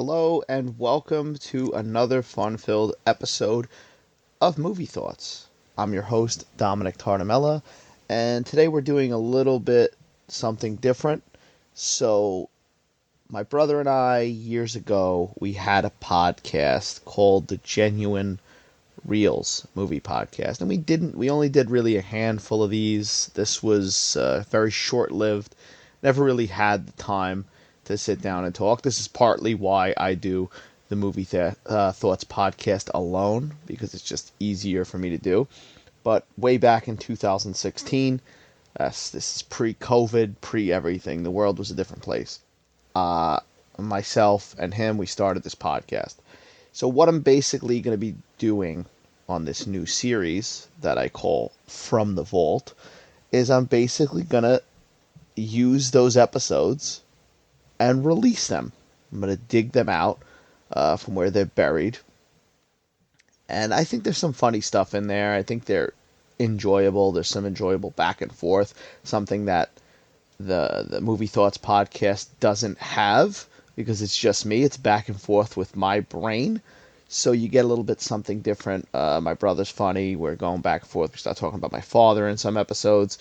Hello and welcome to another fun-filled episode of Movie Thoughts. I'm your host, Dominic Tartamella, and today we're doing a little bit something different. So, my brother and I, years ago, we had a podcast called the Genuine Reels Movie Podcast, and we only did really a handful of these. This was very short-lived, never really had the time to sit down and talk. This is partly why I do the Movie Thoughts podcast alone, because it's just easier for me to do. But way back in 2016, this is pre-COVID, pre-everything. The world was a different place. Myself and him, we started this podcast. So what I'm basically going to be doing on this new series that I call From the Vault is I'm basically going to use those episodes and release them. I'm going to dig them out from where they're buried. And I think there's some funny stuff in there. I think they're enjoyable. There's some enjoyable back and forth. Something that the Movie Thoughts podcast doesn't have, because it's just me. It's back and forth with my brain. So you get a little bit something different. My brother's funny. We're going back and forth. We start talking about my father in some episodes.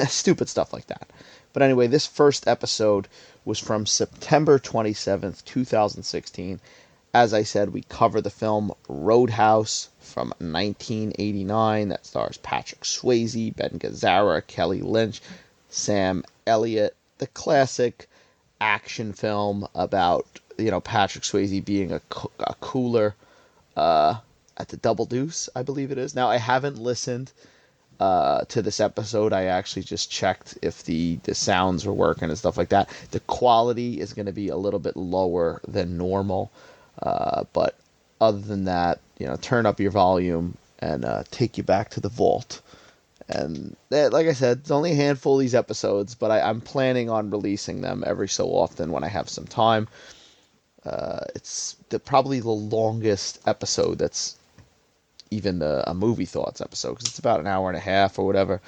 Stupid stuff like that. But anyway, this first episode was from September 27th, 2016. As I said, we cover the film Roadhouse from 1989 that stars Patrick Swayze, Ben Gazzara, Kelly Lynch, Sam Elliott, the classic action film about, Patrick Swayze being a cooler at the Double Deuce, I believe it is. Now, I haven't listened to this episode. I actually just checked if the sounds were working and stuff like that. The quality is going to be a little bit lower than normal, but other than that, turn up your volume and take you back to the vault. And like I said, it's only a handful of these episodes, but I'm planning on releasing them every so often when I have some time. It's probably the longest episode that's even a Movie Thoughts episode, because it's about an hour and a half or whatever.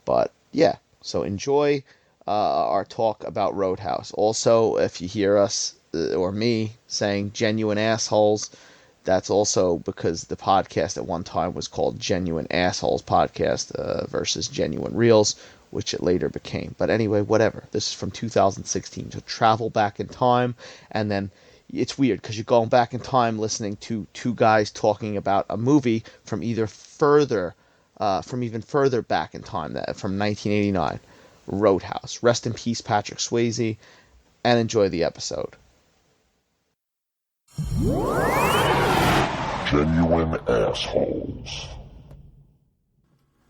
But yeah, so enjoy our talk about Roadhouse. Also, if you hear us or me saying genuine assholes, that's also because the podcast at one time was called Genuine Assholes Podcast versus Genuine Reels, which it later became. But anyway, whatever. This is from 2016. So travel back in time, and then it's weird because you're going back in time listening to two guys talking about a movie from even further back in time, from 1989, Roadhouse. Rest in peace, Patrick Swayze, and enjoy the episode. Genuine Assholes.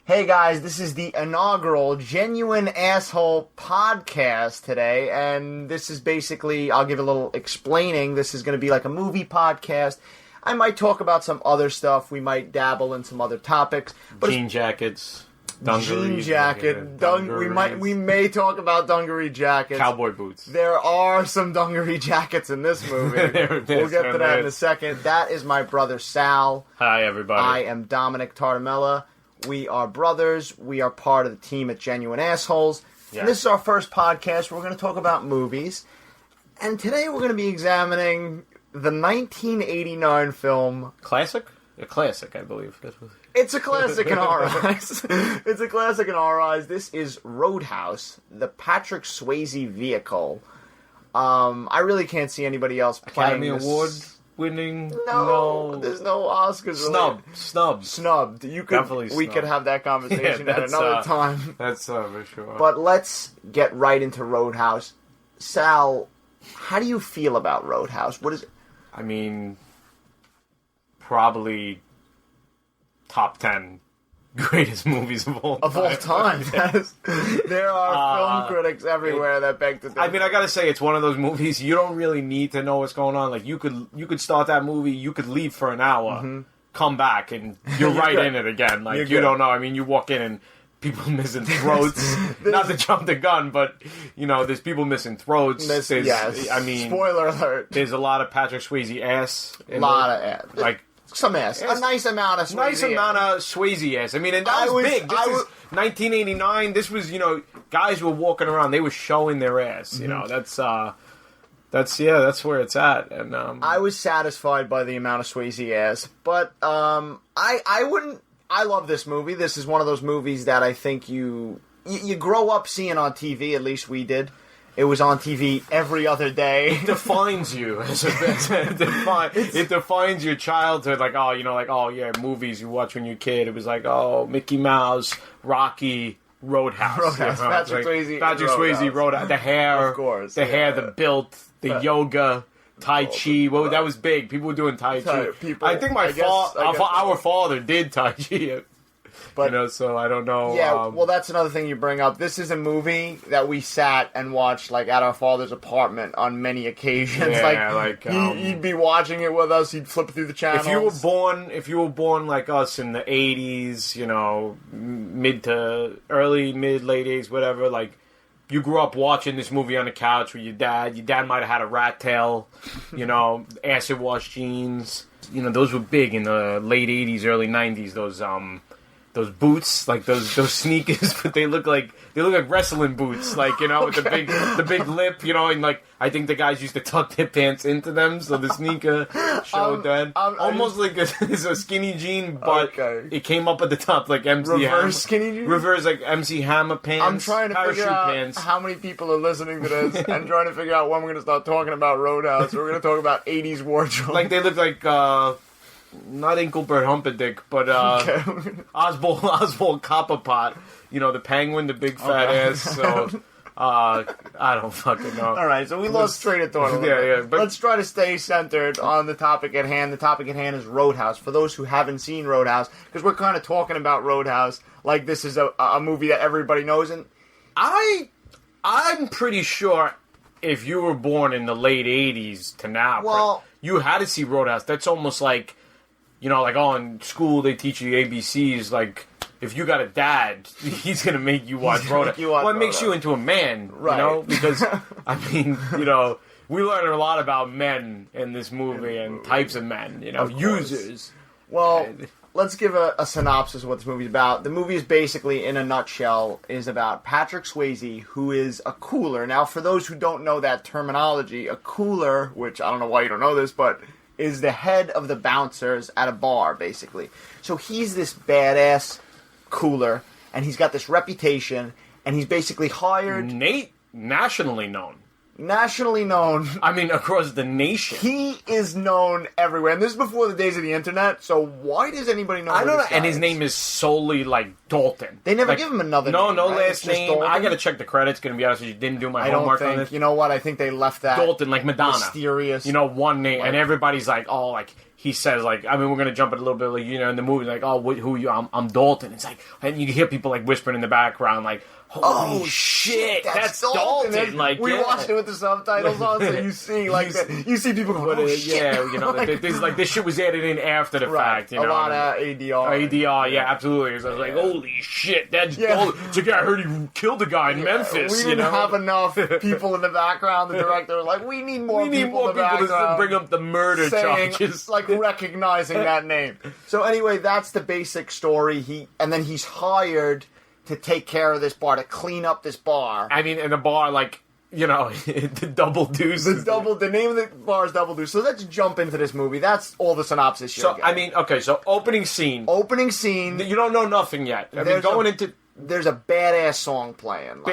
Hey guys, this is the inaugural Genuine Asshole podcast today, and this is basically, I'll give a little explaining. This is going to be like a movie podcast. I might talk about some other stuff. We might dabble in some other topics. But jean jackets, dungarees. Jean jacket, we may talk about dungaree jackets. Cowboy boots. There are some dungaree jackets in this movie. We'll get to that in a second. That is my brother Sal. Hi everybody. I am Dominic Tartamella. We are brothers. We are part of the team at Genuine Assholes. Yeah. And this is our first podcast. We're going to talk about movies. And today we're going to be examining the 1989 film. Classic? A classic, I believe. It's a classic in our eyes. It's a classic in our eyes. This is Roadhouse, the Patrick Swayze vehicle. I really can't see anybody else playing Academy Award winning? No, there's no Oscars. Snubbed. You could definitely we could have that conversation at another time. That's for sure. But let's get right into Roadhouse. Sal, how do you feel about Roadhouse? What is it? I mean, probably top 10 greatest movies of all time. There are film critics everywhere that beg to differ. I mean, I gotta say, it's one of those movies you don't really need to know what's going on. Like, you could start that movie, you could leave for an hour, come back, and you're right in it again. Like, you don't know. I mean, you walk in and people missing throats. Not to jump the gun, but, there's people missing throats. Yes. I mean, spoiler alert. There's a lot of Patrick Swayze ass. A lot of ass. Like, some ass. A nice amount of Swayze Nice amount of Swayze ass. I mean, and that was big. This is 1989. This was, guys were walking around. They were showing their ass. That's that's where it's at. And I was satisfied by the amount of Swayze ass, but I wouldn't. I love this movie. This is one of those movies that I think you grow up seeing on TV. At least we did. It was on TV every other day. It defines you. It defines your childhood. Like, oh, movies you watch when you're a kid. It was like, oh, Mickey Mouse, Rocky, Roadhouse. Patrick Swayze. Patrick Swayze, Roadhouse. The hair. Of course. Hair, the built, the yoga, Tai Chi. Well, that was big. People were doing Tai Chi. I think our father did Tai Chi. But, so I don't know. Yeah, well, that's another thing you bring up. This is a movie that we sat and watched, like, at our father's apartment on many occasions. Yeah, he'd be watching it with us. He'd flip through the channels. If you were born like us in the 80s, mid, late 80s, whatever, like, you grew up watching this movie on the couch with your dad. Your dad might have had a rat tail, acid wash jeans. Those were big in the late 80s, early 90s, those boots, like those sneakers, but they look like wrestling boots, like, with the big lip, and like I think the guys used to tuck their pants into them, so the sneaker showed that. Almost like it's a skinny jean, but it came up at the top like MC Reverse skinny jean? Reverse like MC Hammer pants. I'm trying to figure out how many people are listening to this and trying to figure out when we're going to start talking about Roadhouse. We're going to talk about 80s wardrobe. Like they look like not Engelbert Humperdinck, but Oswald Copperpot. The penguin, the big fat ass. So I don't fucking know. All right, so we lost train of thought. But let's try to stay centered on the topic at hand. The topic at hand is Roadhouse. For those who haven't seen Roadhouse, because we're kind of talking about Roadhouse like this is a movie that everybody knows, and I'm pretty sure if you were born in the late '80s to now, you had to see Roadhouse. That's almost like. Like, in school they teach you ABCs, like, if you got a dad, he's going to make you watch Roadhouse. It makes you into a man, right. Because, we learn a lot about men in this movie and types of men, users. Well, let's give a synopsis of what this movie's about. The movie is basically, in a nutshell, is about Patrick Swayze, who is a cooler. Now, for those who don't know that terminology, a cooler, which I don't know why you don't know this, but... is the head of the bouncers at a bar, basically. So he's this badass cooler, and he's got this reputation, and he's basically hired... Nationally known. Nationally known. I mean, across the nation. He is known everywhere. And this is before the days of the internet, so why does anybody know I don't know, and his is? name is solely, like, Dalton. They never give him another name. No right? last name. I gotta check the credits, gonna be honest with you. Didn't do my homework on this. You know what? I think they left that... Dalton, like Madonna. Mysterious. One name. And everybody's like, oh, like... He says, like, I mean, we're going to jump it a little bit, like, in the movie, like, oh, who are you? I'm Dalton. It's like, and you hear people, like, whispering in the background, like, holy shit, that's Dalton. Like, we watched it with the subtitles on, so you see, like, you see people going, oh, shit. Yeah, like, this shit was added in after the fact, A lot of ADR. ADR, yeah, absolutely. So I was like, holy shit, that's Dalton. It's like, I heard he killed a guy in Memphis, We didn't have enough people in the background. The director was like, we need more people to bring up the murder charges. Like, recognizing that name. So anyway, that's the basic story. And then he's hired to take care of this bar, to clean up this bar. I mean, in a bar, like, the Double Deuce. The name of the bar is Double Deuce. So let's jump into this movie. That's all the synopsis you're getting. I mean, okay, so opening scene. You don't know nothing yet. I mean, there's a badass song playing.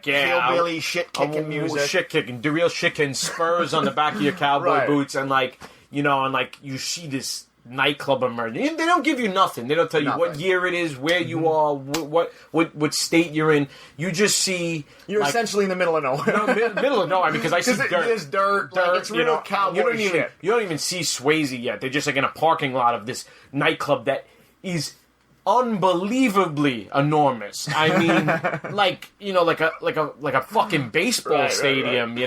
Hillbilly shit-kicking music. Shit-kicking. The real shit-kicking spurs on the back of your cowboy boots and, like, you see this nightclub emerging. They don't give you nothing. They don't tell you what year it is, where you are, what state you're in. You just see... You're essentially in the middle of nowhere. Middle of nowhere, because I see dirt. There's dirt. Like, it's real cowboy shit. You don't even see Swayze yet. They're just like in a parking lot of this nightclub that is... unbelievably enormous. I mean, like a fucking baseball stadium,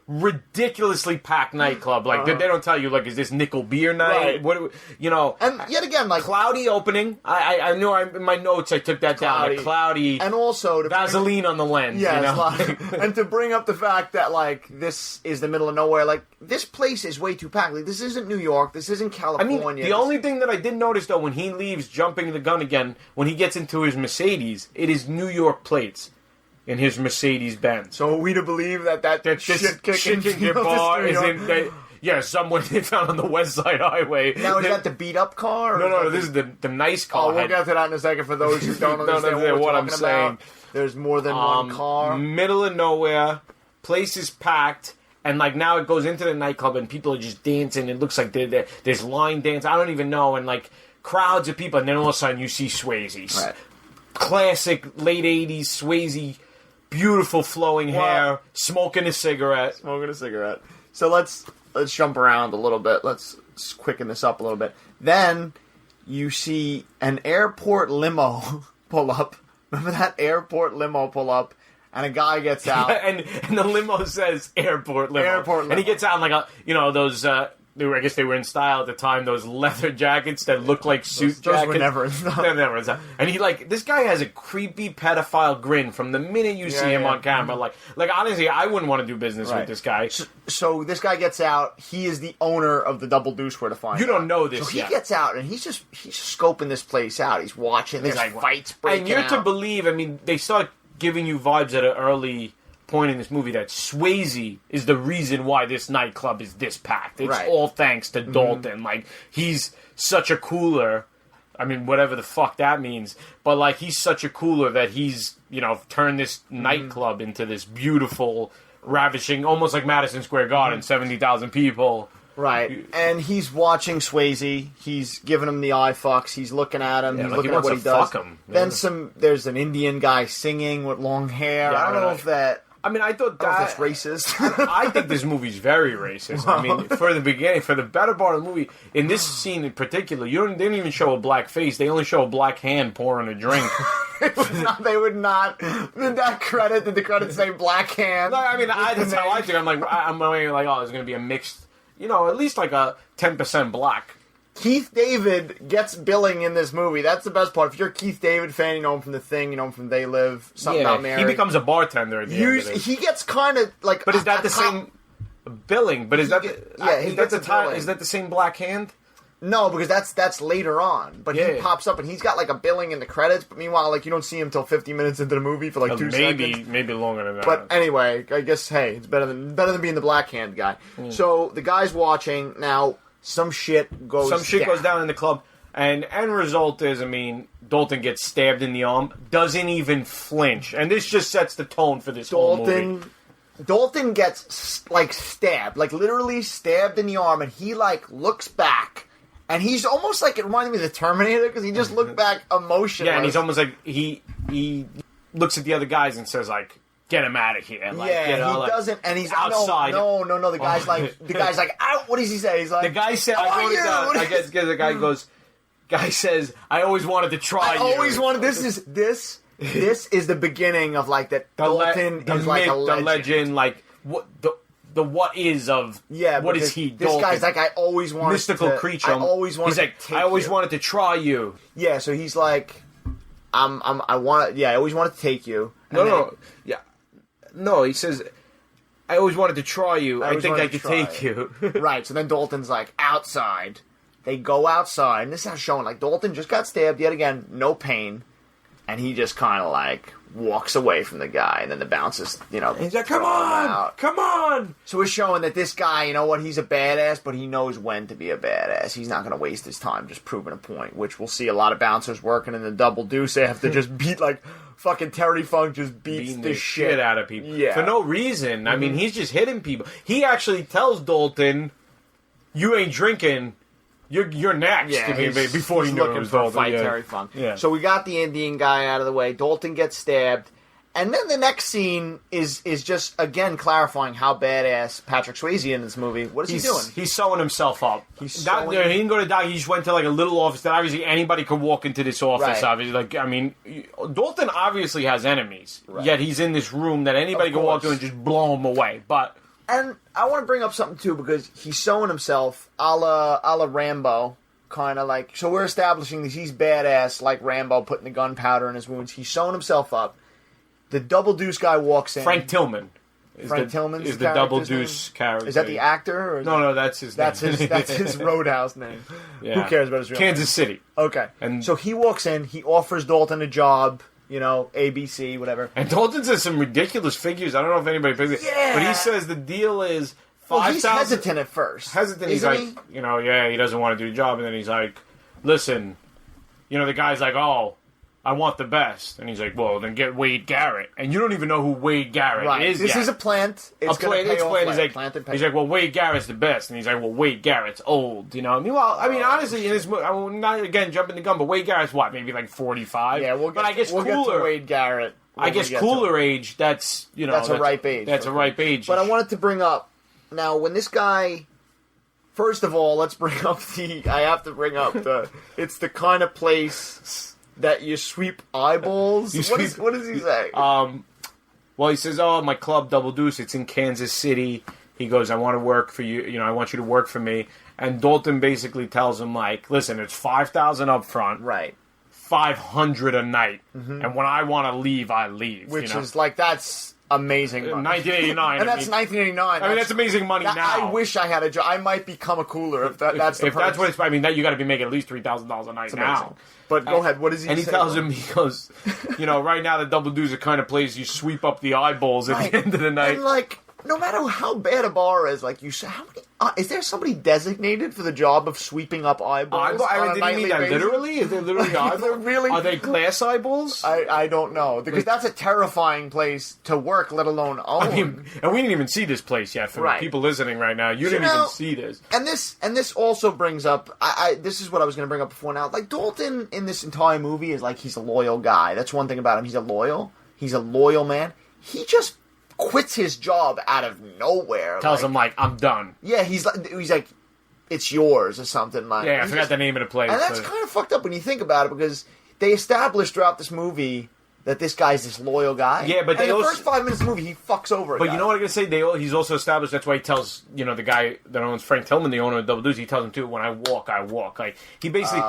ridiculously packed nightclub. Like they don't tell you, like, is this nickel beer night? What and yet again, like, cloudy opening. I know in my notes I took that down. Like, cloudy, and also Vaseline on the lens. Yeah, and to bring up the fact that, like, this is the middle of nowhere. Like, this place is way too packed. Like, this isn't New York. This isn't California. I mean, the only thing that I did notice, though, when he leaves, jumping the gun again, when he gets into his Mercedes, it is New York plates. in his Mercedes Benz. So are we to believe that This shit-kicking bar is in... Yeah, someone they found on the West Side Highway. Now, is that the beat-up car? No, this is the nice car. Oh, we'll get to that in a second for those who don't understand what I'm saying. There's more than one car. Middle of nowhere, place is packed, and like now it goes into the nightclub and people are just dancing. It looks like there's line dance. I don't even know, and like crowds of people, and then all of a sudden you see Swayze. Right. Classic late 80s Swayze, beautiful flowing hair, smoking a cigarette. So let's jump around a little bit. Let's quicken this up a little bit. Then you see an airport limo pull up. Remember that airport limo pull up? And a guy gets out. and the limo says airport limo. And he gets out in like those... I guess they were in style at the time, those leather jackets that look like suit jackets. Those were never in style. They're never in style. And this guy has a creepy pedophile grin from the minute you see him on camera. Like honestly, I wouldn't want to do business with this guy. So this guy gets out. He is the owner of the Double Deuce, where to find You don't know this So yet. he gets out, and he's just scoping this place out. He's watching. There's like fights breaking out. And you're to believe, they start giving you vibes at an early point in this movie that Swayze is the reason why this nightclub is this packed. It's all thanks to Dalton. Like, he's such a cooler. I mean, whatever the fuck that means. But, like, he's such a cooler that he's, turned this nightclub into this beautiful, ravishing, almost like Madison Square Garden, 70,000 people. Right. And he's watching Swayze. He's giving him the eye fucks. He's looking at him. He's looking at what he does. Fuck him. Then there's an Indian guy singing with long hair. I don't know if that... I thought that's racist. I think this movie's very racist. I mean, for the beginning, for the better part of the movie, in this scene in particular, they didn't even show a black face. They only show a black hand pouring a drink. They would not. Did the credits say black hand? No, that's how I think. I'm like, oh, there's going to be a mixed, at least like a 10% black. Keith David gets billing in this movie. That's the best part. If you're a Keith David fan, you know him from The Thing, you know him from They Live, Something About Mary. He becomes a bartender at the end of it. He gets kind of like... But is that the same billing? But is that the same black hand? No, because that's later on. But he pops up and he's got like a billing in the credits. But meanwhile, you don't see him until 50 minutes into the movie for 2 seconds. Maybe longer than that. But anyway, I guess hey, it's better than being the black hand guy. So the guy's watching now. Some shit goes down in the club, and end result is, Dalton gets stabbed in the arm, doesn't even flinch, and this just sets the tone for this whole movie. Dalton gets stabbed, literally stabbed in the arm, and he looks back, and he's almost it reminded me of the Terminator because he just looked back emotionless. Yeah, and he's almost he looks at the other guys and says get him out of here. He doesn't, and he's outside. No. The guy's out. What does he say? He's like, the guy said, I guess the guy goes. Guy says, I always wanted to try. This is the beginning of that. Dalton is like a legend. The legend, what what is of what is he? This Dalton. guy's I always wanted mystical creature. I always wanted. I always wanted to try you. Yeah, so he's like, I always wanted to take you. No, he says, I always wanted to try you. I think I could take you. Right, so then Dalton's outside. They go outside, and this is how showing, Dalton just got stabbed yet again, no pain, and he just kind of, walks away from the guy, and then the bouncers, he's like, come on! So we're showing that this guy, he's a badass, but he knows when to be a badass. He's not going to waste his time just proving a point, which we'll see a lot of bouncers working in the Double Deuce after just beat, fucking Terry Funk just beats the shit out of people. Yeah. For no reason. He's just hitting people. He actually tells Dalton, you ain't drinking... You're next. Before he's you know looking for a fight, Terry Funk. Yeah. So we got the Indian guy out of the way. Dalton gets stabbed, and then the next scene is just again clarifying how badass Patrick Swayze in this movie. What is he doing? He sewing himself up. He didn't go to die. He just went to a little office that obviously anybody could walk into this office. Right. Obviously, Dalton obviously has enemies. Right. Yet he's in this room that anybody can walk through and just blow him away. But. And I want to bring up something, too, because he's showing himself a la Rambo, kind of so we're establishing that he's badass, like Rambo, putting the gunpowder in his wounds. He's showing himself up. The Double Deuce guy walks in. Frank Tillman. Is the Double Deuce character. Is that the actor? Or no, that's his name. That's his Roadhouse name. Yeah. Who cares about his real Kansas City. Okay. And so he walks in, he offers Dalton a job, ABC, whatever. And Dalton says some ridiculous figures. I don't know if anybody picked it. Yeah. But he says the deal is Well, 5,000. he's hesitant at first. He's like, he doesn't want to do the job. And then he's like, listen, the guy's like, oh, I want the best. And he's like, well, then get Wade Garrett. And you don't even know who Wade Garrett is This yet. is a plant. It's going to pay off. He's like, well, Wade Garrett's the best. And he's like, well, Wade Garrett's old. You know what I mean? Well, I mean, honestly, in this movie, I will not, again, jumping the gun, but Wade Garrett's what? Maybe like 45? Yeah, we'll get to Wade Garrett. I guess cooler age, that's, that's a ripe age. That's a ripe age. But I wanted to bring up, now, when this guy... First of all, let's bring up it's the kind of place that you sweep eyeballs. What does he say? Well, he says, oh, my club, Double Deuce, it's in Kansas City. He goes, I want to work for you. I want you to work for me. And Dalton basically tells him, like, listen, it's $5,000 up front. Right. $500 a night. Mm-hmm. And when I want to leave, I leave. Which is, like, that's... amazing money. 1989. And that's 1989. I mean, that's amazing money now. I wish I had a job. I might become a cooler if that's the if that's what it's... I mean, you got to be making at least $3,000 a night now. But go ahead. What does he say? And he tells him, he goes, right now the Double Deuce is the kind of place you sweep up the eyeballs at the end of the night. And, like, no matter how bad a bar is, like, you say, how many... is there somebody designated for the job of sweeping up eyeballs? Did you mean that basis? literally? Is there literally eyeballs? Really? Are they glass eyeballs? I don't know. Because that's a terrifying place to work, let alone own. I mean, and we didn't even see this place yet. For people listening right now, you didn't even see this. And this also brings up... this is what I was going to bring up before now. Like, Dalton in this entire movie is like, he's a loyal guy. That's one thing about him. He's a loyal man. He just... quits his job out of nowhere. Tells him, like, I'm done. Yeah, he's like, it's yours or something. Like, yeah, I forgot the name of the place. And that's kind of fucked up when you think about it, because they established throughout this movie that this guy's this loyal guy. Yeah, but the first 5 minutes of the movie, he fucks over a guy. You know what I'm going to say? He's also established, that's why he tells, the guy that owns Frank Tillman, the owner of Double Deuce, he tells him, too, when I walk, I walk. Like, he basically,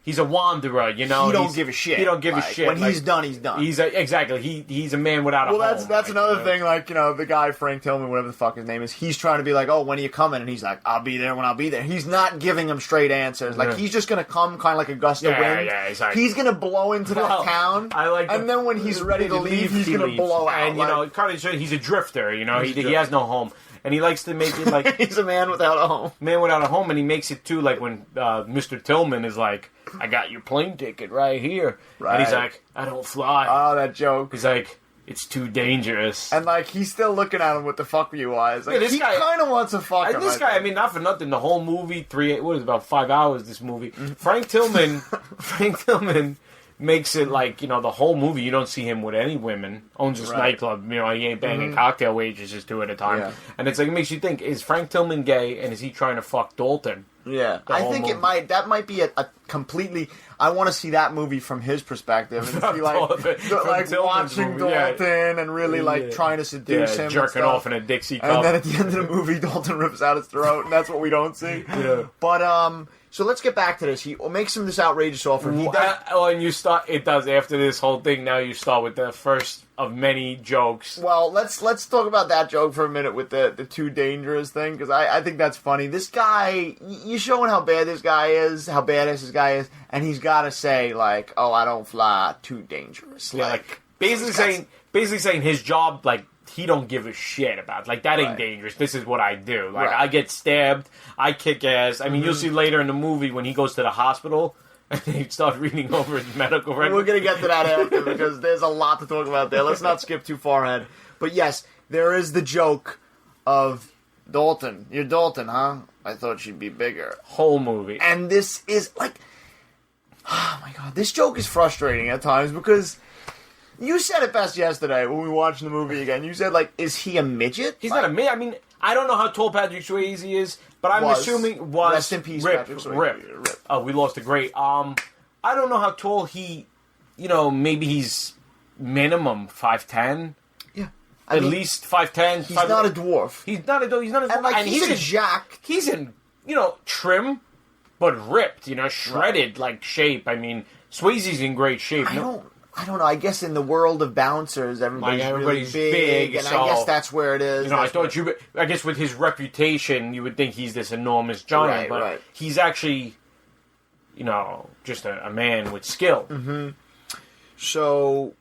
he's a wanderer, He don't give a shit. He don't give a shit. When he's done, he's done. Exactly. He's a man without a home. Well, that's another thing. Like, the guy Frank Tillman, whatever the fuck his name is, he's trying to be like, oh, when are you coming? And he's like, I'll be there when I'll be there. He's not giving him straight answers. Like, he's just gonna come kind of like a gust of wind. Yeah, exactly. He's gonna blow into that town. I like. And then when he's ready to leave, he's gonna blow out. And kind of, he's a drifter. He has no home. And he likes to make it like... he's a man without a home. Man without a home, and he makes it, too, like when Mr. Tillman is like, I got your plane ticket right here. Right. And he's like, I don't fly. Oh, that joke. He's like, it's too dangerous. And, like, he's still looking at him with the fuck you eyes. Like, he kind of wants to fuck him. This guy, I mean, not for nothing, the whole movie, about 5 hours, this movie. Frank Tillman makes it like, the whole movie, you don't see him with any women. Owns this nightclub. He ain't banging cocktail waitresses 2 at a time. Yeah. And it's like, it makes you think, is Frank Tillman gay, and is he trying to fuck Dalton? Yeah. I think movie? That might be a completely... I want to see that movie from his perspective. And see, like watching Dalton and really, trying to seduce him. Jerking off in a Dixie cup. And then at the end of the movie, Dalton rips out his throat, and that's what we don't see. Yeah. But, so let's get back to this. He makes him this outrageous offer. And you start. It does after this whole thing. Now you start with the first of many jokes. Well, let's talk about that joke for a minute with the too dangerous thing, because I think that's funny. This guy, you're showing how bad this guy is, how badass this guy is, and he's got to say like, "Oh, I don't fly, too dangerous." Yeah, like basically saying his job, like, he don't give a shit about. Like, that ain't dangerous. This is what I do. Like, I get stabbed. I kick ass. I mean, you'll see later in the movie when he goes to the hospital and they start reading over his medical record. We're going to get to that after, because there's a lot to talk about there. Let's not skip too far ahead. But yes, there is the joke of Dalton. You're Dalton, huh? I thought she'd be bigger. Whole movie. And this is like... Oh, my God. This joke is frustrating at times, because... You said it best yesterday when we watched the movie again. You said, like, is he a midget? He's not a midget. I mean, I don't know how tall Patrick Swayze is, but I'm assuming was... Rest in peace, Patrick Swayze. Rip. Oh, we lost a great... I don't know how tall he... maybe he's minimum 5'10". Yeah. At least 5'10". He's not a dwarf. He's not a dwarf. He's not a dwarf. And, like, he's a jack. He's in, trim, but ripped, shredded, like, shape. I mean, Swayze's in great shape. I don't know. I guess in the world of bouncers, everybody's really big, and I guess that's where it is. I guess with his reputation, you would think he's this enormous giant, but he's actually, just a man with skill. Mm-hmm. So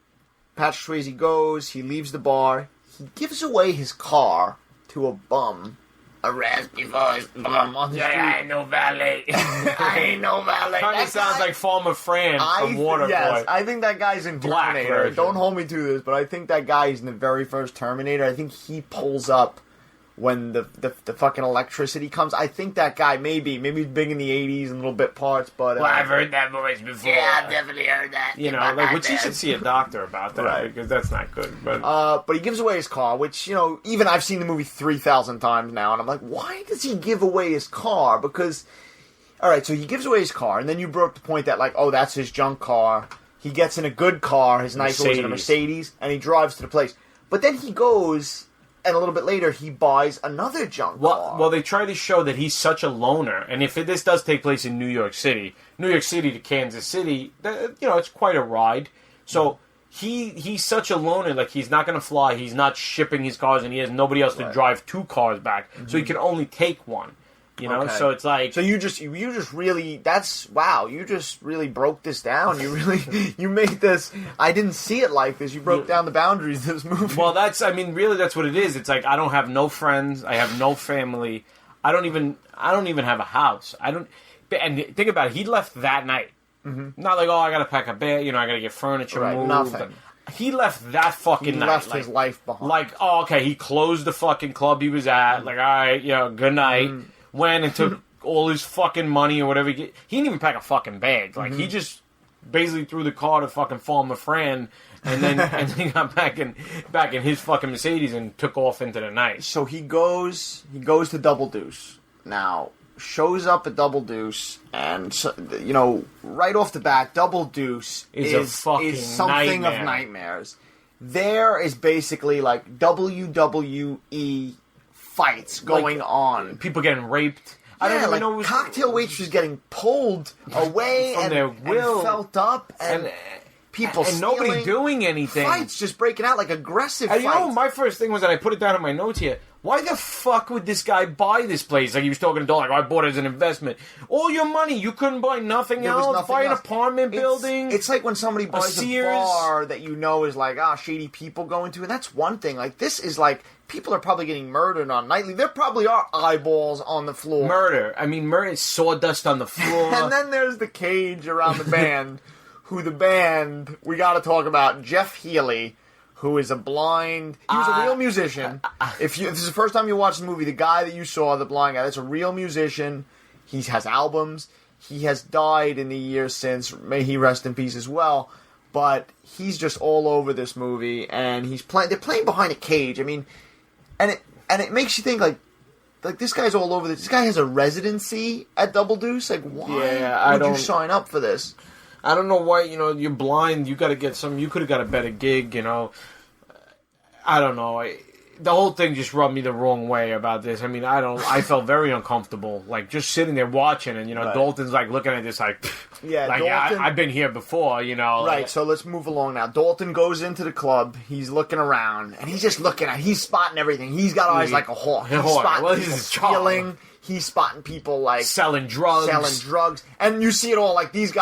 Patrick Swayze goes, he leaves the bar, he gives away his car to a bum. A raspy voice bum on the street. I ain't no valet. I ain't no valet. Kind of sounds like Farmer Fran from Waterboy. Yes, I think that guy's in Black Terminator. version. Don't hold me to this, but I think that guy is in the very first Terminator. I think he pulls up when the fucking electricity comes. I think that guy maybe he's big in the 80s and little bit parts, but... Well, I've heard that voice before. Yeah, I've definitely heard that. You know, like, which you should see a doctor about that, Right. because that's not good. But But he gives away his car, which, you know, even I've seen the movie 3,000 times now, and I'm like, why does he give away his car? Because, alright, so he gives away his car, and then you brought up the point that, like, oh, that's his junk car. He gets in a good car, his nice was in a Mercedes, and he drives to the place. But then he goes... And a little bit later, he buys another junk car. Well, they try to show that he's such a loner, and if this does take place in New York City to Kansas City, it's quite a ride. So he's such a loner, like he's not going to fly, he's not shipping his cars, and he has nobody else to drive 2 cars back, so he can only take one. You know, Okay. so it's like... So you just really, you just really broke this down. You made this, I didn't see it like this. You broke down the boundaries of this movie. Well, that's what it is. It's like, I don't have no friends, I have no family, I don't even have a house. And think about it, he left that night. Mm-hmm. Not like, oh, I gotta pack a bag, I gotta get furniture moved. Nothing. He left that fucking night. He left his life behind. Like, oh, okay, he closed the fucking club he was at, like, alright, good night. Mm-hmm. Went and took all his fucking money or whatever. He didn't even pack a fucking bag. Like, he just basically threw the car to fucking Farmer Fran and then got back in his fucking Mercedes and took off into the night. So he goes to Double Deuce. Now, shows up at Double Deuce, and right off the bat, Double Deuce is something nightmare. of nightmares. There is basically like WWE fights going on. People getting raped. I don't even know. Cocktail waitresses getting pulled away from their will, and felt up, and people and nobody doing anything. Fights just breaking out, like aggressive fights. You know, my first thing was that I put it down in my notes here. Why the fuck would this guy buy this place? Like he was talking to Don, like, I bought it as an investment. All your money, you couldn't buy nothing else? Buy an apartment building? It's like when somebody buys a bar that you know is like, shady people going to, and that's one thing. Like, this is like, people are probably getting murdered on nightly. There probably are eyeballs on the floor. Murder. I mean, murder is sawdust on the floor. And then there's the cage around the band, we gotta talk about Jeff Healey, who is a blind... He was a real musician. If this is the first time you watch the movie, the guy that you saw, the blind guy, that's a real musician. He has albums. He has died in the years since. May he rest in peace as well. But he's just all over this movie, and they're playing behind a cage. I mean, and it makes you think, like this guy's all over this. This guy has a residency at Double Deuce. Like, why would you sign up for this? I don't know why, you're blind, you gotta get you could've got a better gig, I don't know, the whole thing just rubbed me the wrong way about this. I mean, I felt very uncomfortable, like, just sitting there watching, and, right. Dalton's, like, looking at this, like, Dalton, I've been here before, Right, so let's move along now. Dalton goes into the club, he's looking around, and he's just he's spotting everything. He's got eyes like a hawk. He's spotting people stealing. He's spotting people like selling drugs, and you see it all. Like these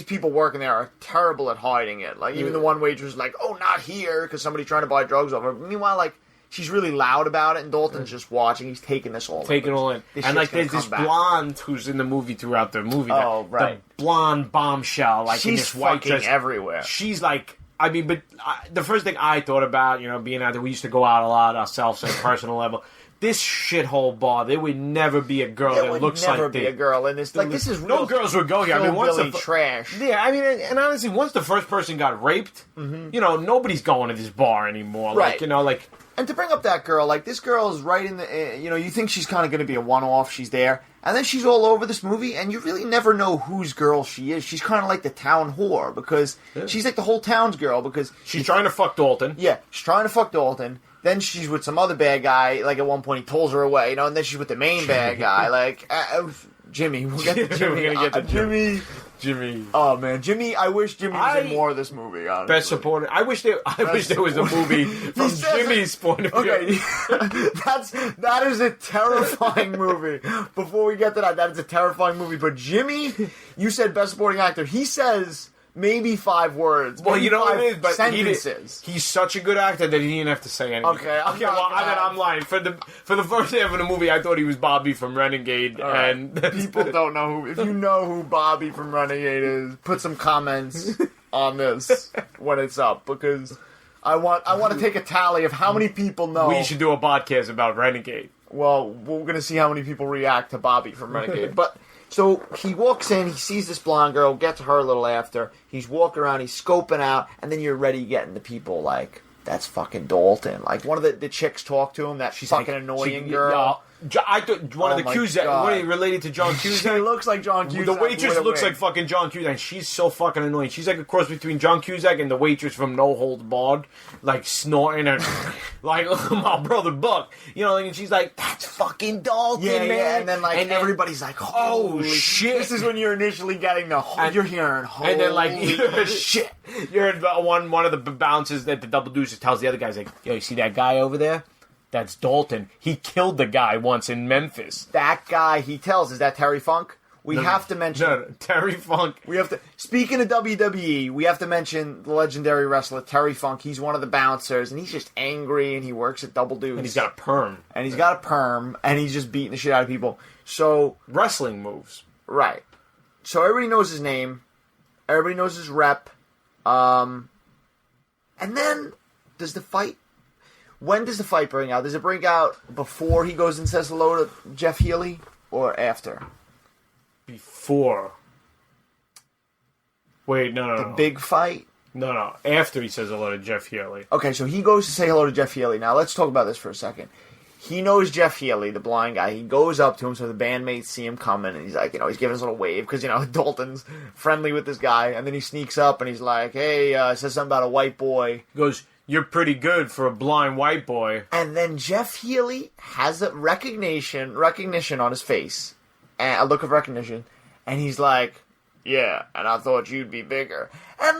people working there are terrible at hiding it. Like even the one waitress is like, "Oh, not here," because somebody's trying to buy drugs off her. Meanwhile, like she's really loud about it, and Dalton's just watching. He's taking this all in. And like there's this blonde who's in the movie throughout the movie. Oh, right, the blonde bombshell, like she's in this white dress everywhere. She's like. I mean, but the first thing I thought about, being out there, we used to go out a lot ourselves on a personal level. This shithole bar, there would never be a girl that looks like this. There would never be a girl in this. Like, this is real. No girls would go here. I mean, once the trash. Yeah, I mean, and honestly, once the first person got raped, nobody's going to this bar anymore. Right. Like, And to bring up that girl, like, this girl is right in the, you think she's kind of going to be a one-off, she's there, and then she's all over this movie, and you really never know whose girl she is. She's kind of like the town whore, because she's like the whole town's girl, because... She's trying to fuck Dalton. Yeah, she's trying to fuck Dalton. Then she's with some other bad guy, like, at one point he pulls her away, and then she's with the main bad guy, like, Jimmy. We'll get to Jimmy. We're going to get to Jimmy. Oh, man. Jimmy, I wish Jimmy was in more of this movie, honestly. Best supporter. I wish there was a movie from Jimmy's point of view. Okay, that is a terrifying movie. Before we get to that is a terrifying movie. But Jimmy, you said best supporting actor. He says maybe 5 words. Well, maybe you know what 5 it is, but sentences. he's such a good actor that he didn't have to say anything. Okay, I'm lying. For the first half of the movie, I thought he was Bobby from Renegade, and people don't know who. If you know who Bobby from Renegade is, put some comments on this when it's up, because I want to take a tally of how many people know. We should do a podcast about Renegade. Well, we're gonna see how many people react to Bobby from Renegade, but. So he walks in, he sees this blonde girl, gets her a little after. He's walking around, he's scoping out, and then you're already getting the people like, that's fucking Dalton. Like, one of the chicks talk to him, that she's fucking annoying girl. I thought one of the Cusack, related to John Cusack. She looks like John Cusack. The waitress looks like fucking John Cusack, and she's so fucking annoying. She's like a cross between John Cusack and the waitress from No Holds Barred, like snorting and like my brother Buck, and she's like, "That's fucking Dalton, man." Yeah, and then everybody's like, "Oh shit!" This is when you're initially getting you're hearing, and then like, shit. You're one of the bouncers that the double deuces tells the other guys like, "Yo, you see that guy over there? That's Dalton. He killed the guy once in Memphis." That guy, he tells, is that Terry Funk? We have to mention... No, Terry Funk. We have to... Speaking of WWE, we have to mention the legendary wrestler Terry Funk. He's one of the bouncers, and he's just angry, and he works at Double Deuce. And he's got a perm. And he's just beating the shit out of people. So... Wrestling moves. Right. So everybody knows his name. Everybody knows his rep. And then, does the fight... When does the fight break out? Does it break out before he goes and says hello to Jeff Healy, or after? Before. Wait, no. The big fight? No. After he says hello to Jeff Healy. Okay, so he goes to say hello to Jeff Healy. Now, let's talk about this for a second. He knows Jeff Healy, the blind guy. He goes up to him, so the bandmates see him coming, and he's like, he's giving us a little wave, because, Dalton's friendly with this guy, and then he sneaks up, and he's like, hey, says something about a white boy. He goes, "You're pretty good for a blind white boy." And then Jeff Healy has a recognition on his face, and a look of recognition, and he's like, "Yeah, and I thought you'd be bigger." And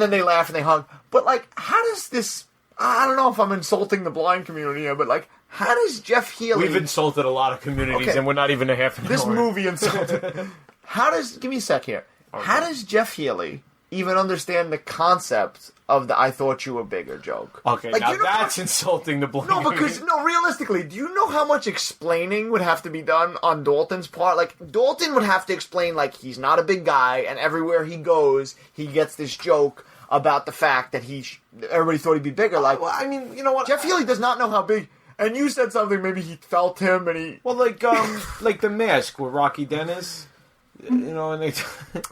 then they laugh and they hug. But how does this? I don't know if I'm insulting the blind community here, but how does Jeff Healy? We've insulted a lot of communities, and we're not even a half an hour. This movie insulted. Give me a sec here. Okay. How does Jeff Healy even understand the concept of the "I thought you were bigger" joke? Okay, now that's insulting the blind. No, because realistically, do you know how much explaining would have to be done on Dalton's part? Dalton would have to explain he's not a big guy, and everywhere he goes, he gets this joke about the fact that everybody thought he'd be bigger. Well, I mean, you know what? Jeff Healy does not know how big. And you said something. Maybe he felt him, and he. Well, like The Mask with Rocky Dennis. And they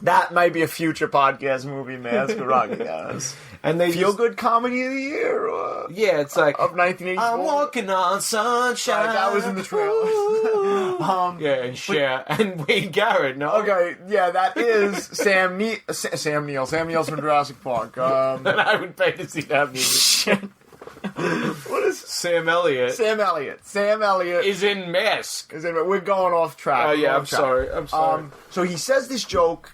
that might be a future podcast movie, Mask with Rocky Dennis. And they feel good comedy of the year. Yeah, it's like of 1984. I'm walking on sunshine. That was in the trailer. Yeah, and Cher and Wade Garrett. No, okay, yeah, that is Sam Neill. Sam Neill's from Jurassic Park. And I would pay to see that movie. What is Sam Elliott? Sam Elliott is in Mask. We're going off track. Oh yeah, I'm sorry. So he says this joke.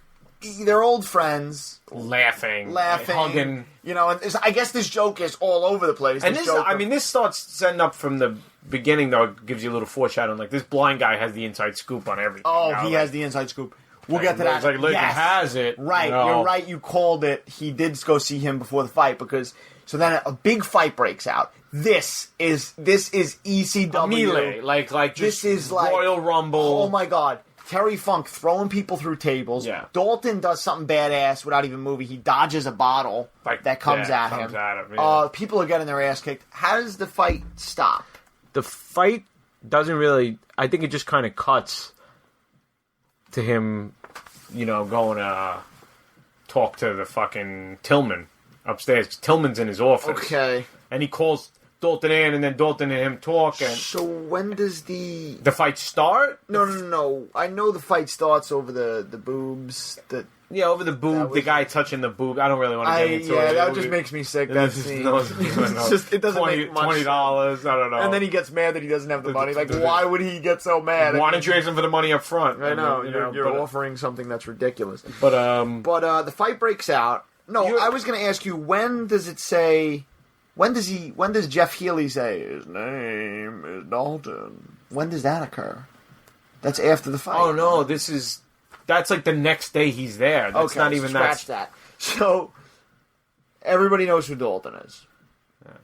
They're old friends, laughing, hugging. And I guess this joke is all over the place. And this starts setting up from the beginning. Though, it gives you a little foreshadowing. This blind guy has the inside scoop on everything. Oh, he has the inside scoop. We'll get to that. It's legend has it. Right, you're right. You called it. He did go see him before the fight because. So then a big fight breaks out. This is ECW. Melee, like just this is Royal Rumble. Oh my God. Terry Funk throwing people through tables. Yeah. Dalton does something badass without even moving. He dodges a bottle that comes at him. Yeah. People are getting their ass kicked. How does the fight stop? The fight doesn't really... I think it just kind of cuts to him, going to talk to the fucking Tillman upstairs. Tillman's in his office. Okay. And he calls Dalton in, and then Dalton and him talk. And so when does the fight start? No. I know the fight starts over the boobs. Over the boob. The guy touching the boob. I don't really want to get into it. Yeah, that just makes me sick. That scene. It doesn't make much $20. I don't know. And then he gets mad that he doesn't have the money. Why would he get so mad? Why don't you ask him for the money up front? I know. You're offering something that's ridiculous. But the fight breaks out. No, I was going to ask you, when does it say... When does Jeff Healy say, his name is Dalton? When does that occur? That's after the fight. Oh, no, that's like the next day he's there. That's not even scratch that. So, everybody knows who Dalton is.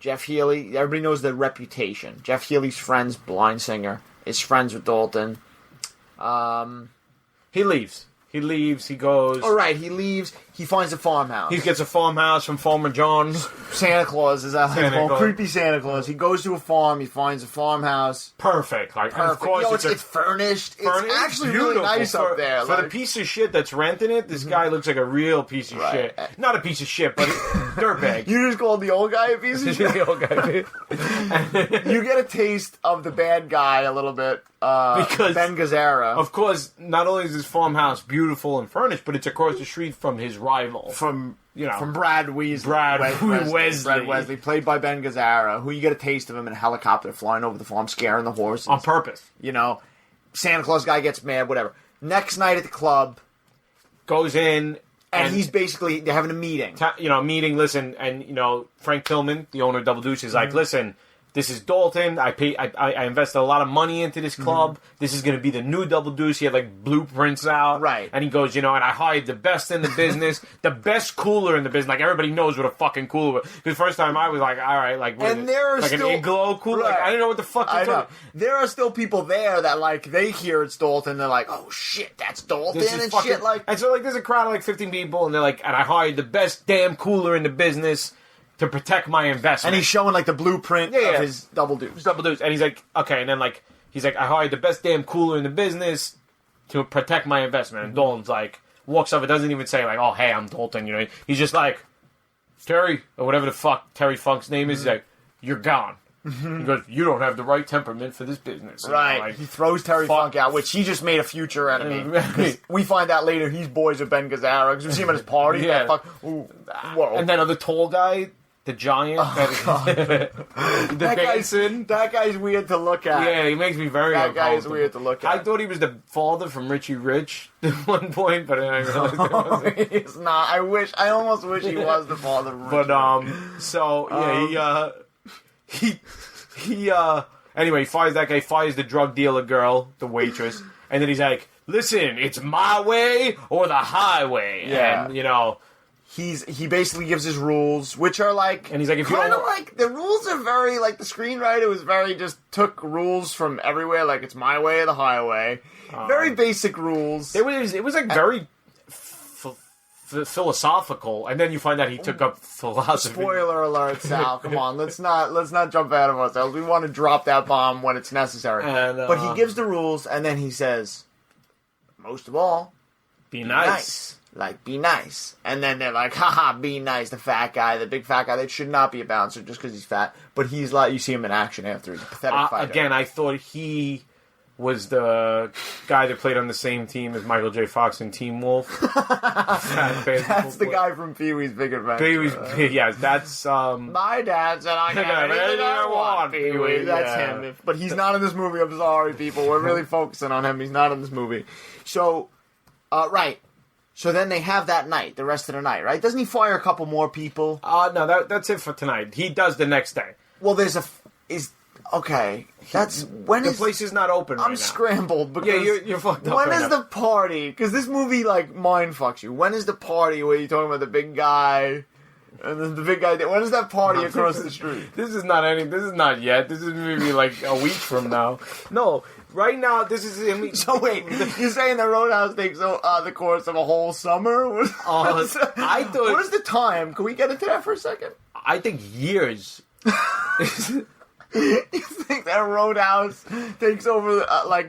Jeff Healey, everybody knows the reputation. Jeff Healey's friends, blind singer, is friends with Dalton. He leaves. He goes. All right, he leaves. He finds a farmhouse. He gets a farmhouse from Farmer John. Santa Claus is out there. Creepy Santa Claus. He goes to a farm. He finds a farmhouse. Perfect. Like, Perfect. Of course, It's furnished. It's actually really nice up there. For the piece of shit that's renting it, this guy looks like a real piece of shit. Not a piece of shit, but dirtbag. You just called the old guy a piece of shit? The old guy. You get a taste of the bad guy a little bit. Because Ben Gazzara. Of course, not only is his farmhouse beautiful and furnished, but it's across the street from his rival. From Brad Weasley. Brad Wesley, played by Ben Gazzara, who you get a taste of him in a helicopter flying over the farm, scaring the horses. On purpose. Santa Claus guy gets mad, whatever. Next night at the club. Goes in. And he's basically, they're having a meeting. Listen, and, Frank Tillman, the owner of Double Deuce, is like, listen, this is Dalton. I invested a lot of money into this club. Mm-hmm. This is going to be the new Double Deuce. He had like blueprints out. Right. And he goes, and I hired the best in the business, the best cooler in the business. Like everybody knows what a fucking cooler was. Because first time I was like, all right, like, what and there are like still, an igloo cooler? Right. Like, I didn't know what the fuck you're talking. There are still people there that like, they hear it's Dalton. They're like, oh shit, that's Dalton and fucking, shit like. And so like, there's a crowd of like 15 people and they're like, and I hired the best damn cooler in the business to protect my investment. And he's showing, like, the blueprint of his Double Deuce. And he's like, okay, and then, like, he's like, I hired the best damn cooler in the business to protect my investment. And Dalton's like, walks up, it doesn't even say, like, oh, hey, I'm Dalton, He's just like, Terry, or whatever the fuck Terry Funk's name is, he's like, you're gone. He goes, you don't have the right temperament for this business. Right. Like, he throws Terry Funk out, which he just made a future enemy. We find out later he's boys with Ben Gazzara, because we see him at his party. Yeah. Whoa. And then the tall guy, the giant, that guy's weird to look at. Yeah, he makes me very That uncomfortable. guy is weird to look at. I thought he was the father from Richie Rich at one point, but I realized it wasn't. He's not. I almost wish he was the father of Richie. But anyway, he fires that guy, fires the drug dealer girl, the waitress, and then he's like, listen, it's my way or the highway. Yeah. And, he basically gives his rules, which are like, and he's like, if you kind don't of like the rules are very like the screenwriter was very just took rules from everywhere, like it's my way or the highway, very basic rules. It was like very philosophical, and then you find out he took up philosophy. Spoiler alert, Sal! Come on, let's not jump ahead of ourselves. We want to drop that bomb when it's necessary. But he gives the rules, and then he says, most of all, be nice. Like, be nice. And then they're like, haha, be nice. The fat guy, the big fat guy, that should not be a bouncer just because he's fat. But he's like, you see him in action after. He's a pathetic fighter. Again, I thought he was the guy that played on the same team as Michael J. Fox in Teen Wolf. That's the guy from Pee-wee's Big Adventure. Yes, that's... My dad said I can have anything I want, Pee-wee. That's him. But he's not in this movie. I'm sorry, people. We're really focusing on him. He's not in this movie. So, right. So then they have that night, the rest of the night, right? Doesn't he fire a couple more people? No, that's it for tonight. He does the next day. Well, okay. That's when the place is not open. I'm scrambled because you're fucked up. When is the party? Because this movie like mind fucks you. When is the party where you're talking about the big guy and then the big guy? When is that party across the street? This is not yet. This is maybe like a week from now. No. Right now, this is... So wait, you're saying the Roadhouse takes the course of a whole summer? I thought... What is the time? Can we get into that for a second? I think years. You think that Roadhouse takes over,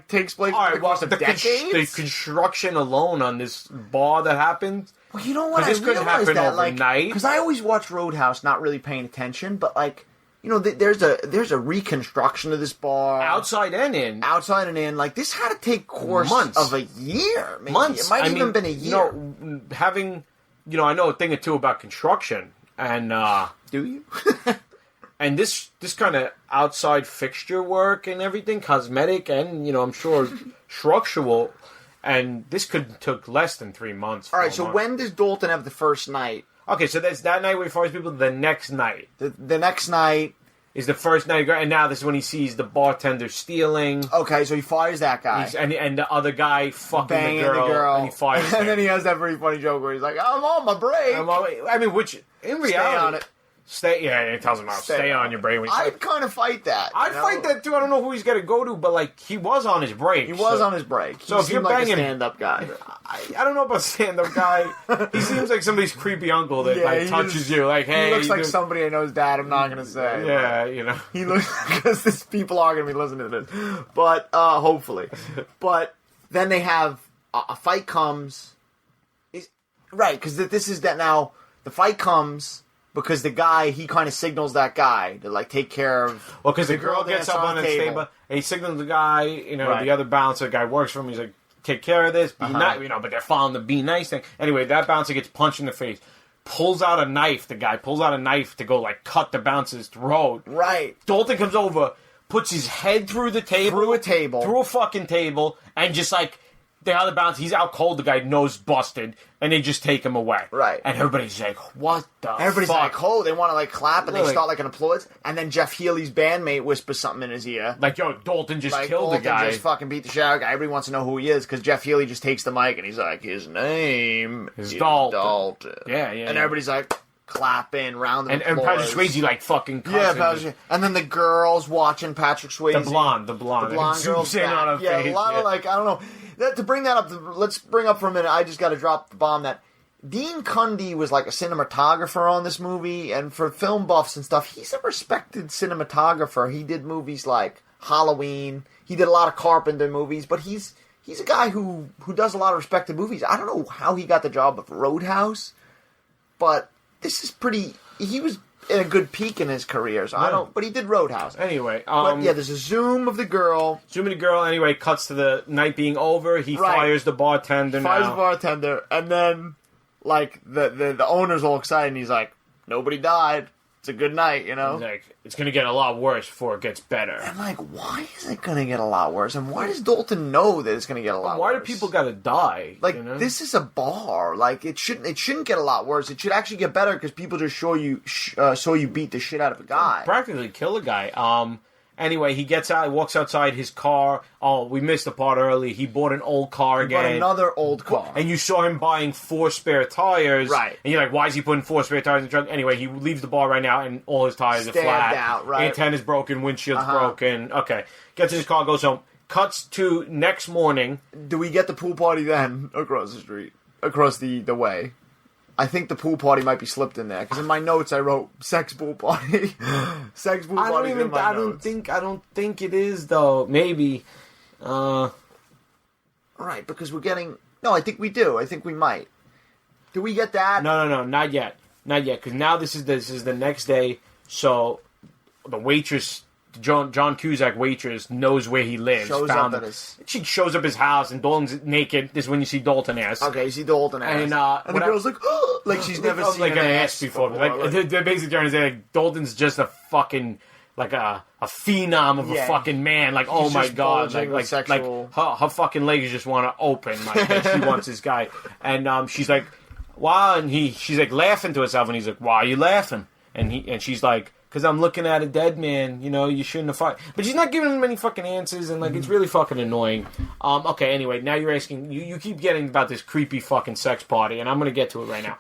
takes place over the course of decades? The construction alone on this bar that happened... Well, you know what? This couldn't happen overnight. Because I always watch Roadhouse not really paying attention, but there's a reconstruction of this bar. Outside and in. Like, this had to take course months of a year. Maybe. Months. It might have even been a year. Having, I know a thing or two about construction. And, do you? And this kind of outside fixture work and everything, cosmetic and, I'm sure structural. And this took less than 3 months. All right, so when does Dalton have the first night? Okay, so that's that night where he fires people. The next night. The next night, is the first night, and now this is when he sees the bartender stealing. Okay, so he fires that guy. And the other guy fucking banging the girl, and he fires him. And then he has that very funny joke where he's like, I'm on my break. Which, in reality... Stay on it. It tells him out. Stay on your break. I'd kind of fight that. I'd fight that too. I don't know who he's going to go to, but like he was on his break. He was on his break. So if you're banging, like a stand-up guy. I don't know about stand-up guy. He seems like somebody's creepy uncle that touches you. Like, hey, he looks like somebody I know's dad. I'm not going to say. Yeah, you know. He looks because these people are going to be listening to this, but hopefully. But then they have a fight comes. Right, because this is that now. The fight comes. Because the guy, he kind of signals that guy to, like, take care of... Well, because the girl gets up on the table, and he signals the guy, the other bouncer, the guy works for him, he's like, take care of this, be nice, but they're following the be nice thing. Anyway, that bouncer gets punched in the face, pulls out a knife, the guy pulls out a knife to go, like, cut the bouncer's throat. Right. Dalton comes over, puts his head through the table. Through a fucking table, and just, like... The other bouncer, he's out cold, the guy, nose busted, and they just take him away. Right. And everybody's like, what the Everybody's fuck? like, oh, they want to, like, clap, and they start, like, an applause, and then Jeff Healy's bandmate whispers something in his ear. Like, yo, Dalton just killed the guy. Dalton just fucking beat the shit out of the guy. Everybody wants to know who he is, because Jeff Healy just takes the mic, and he's like, his name is Dalton. Yeah. And everybody's like... clapping, round of applause. And Patrick Swayze, like, fucking cussing. And then the girls watching Patrick Swayze. The blonde girl's in on her face. A lot of, like, I don't know. To bring that up, let's bring up for a minute, I just got to drop the bomb that Dean Cundey was, like, a cinematographer on this movie, and for film buffs and stuff, he's a respected cinematographer. He did movies like Halloween. He did a lot of Carpenter movies, but he's a guy who does a lot of respected movies. I don't know how he got the job of Roadhouse, but... This is pretty... He was in a good peak in his career, so I don't... But he did Roadhouse. Anyway, there's a zoom of the girl. Anyway, cuts to the night being over. He fires the bartender and then, like, the owner's all excited, and he's like, nobody died. It's a good night, you know? He's like, it's going to get a lot worse before it gets better. I'm like, why is it going to get a lot worse? And why does Dalton know that it's going to get a lot worse? Why do people got to die? Like, this is a bar. Like, it shouldn't get a lot worse. It should actually get better because people just saw you beat the shit out of a guy. Practically kill a guy. Anyway, he gets out, he walks outside his car. Oh, we missed the part early. He bought an old car again. He bought another old car. And you saw him buying 4 spare tires. Right. And you're like, why is he putting 4 spare tires in the truck? Anyway, he leaves the bar right now, and all his tires are flat. Out, right. Antenna's broken, windshield's broken. Okay. Gets in his car, goes home. Cuts to next morning. Do we get the pool party then across the street? Across the way? I think the pool party might be slipped in there because in my notes I wrote sex pool party. Sex pool party. I don't think it is though. Maybe. Right, because we're getting. No, I think we do. I think we might. Do we get that? No, not yet. Because now this is the next day. So the waitress. John Cusack waitress knows where he lives. She shows up at his house, and Dalton's naked. This is when you see Dalton ass. Okay, you see Dalton ass. And the girl's like, oh, like she's never seen like an ass before. Like they're basically trying to say like Dalton's just a fucking like a phenom of a fucking man. Like oh my god, like her fucking legs just want to open. Like she wants this guy, and she's like, wow, and she's like laughing to herself, and he's like, why are you laughing? And she's like. Because I'm looking at a dead man, you shouldn't have fought. But she's not giving him any fucking answers, and, like, it's really fucking annoying. Okay, anyway, now you're asking... You keep getting about this creepy fucking sex party, and I'm going to get to it right now.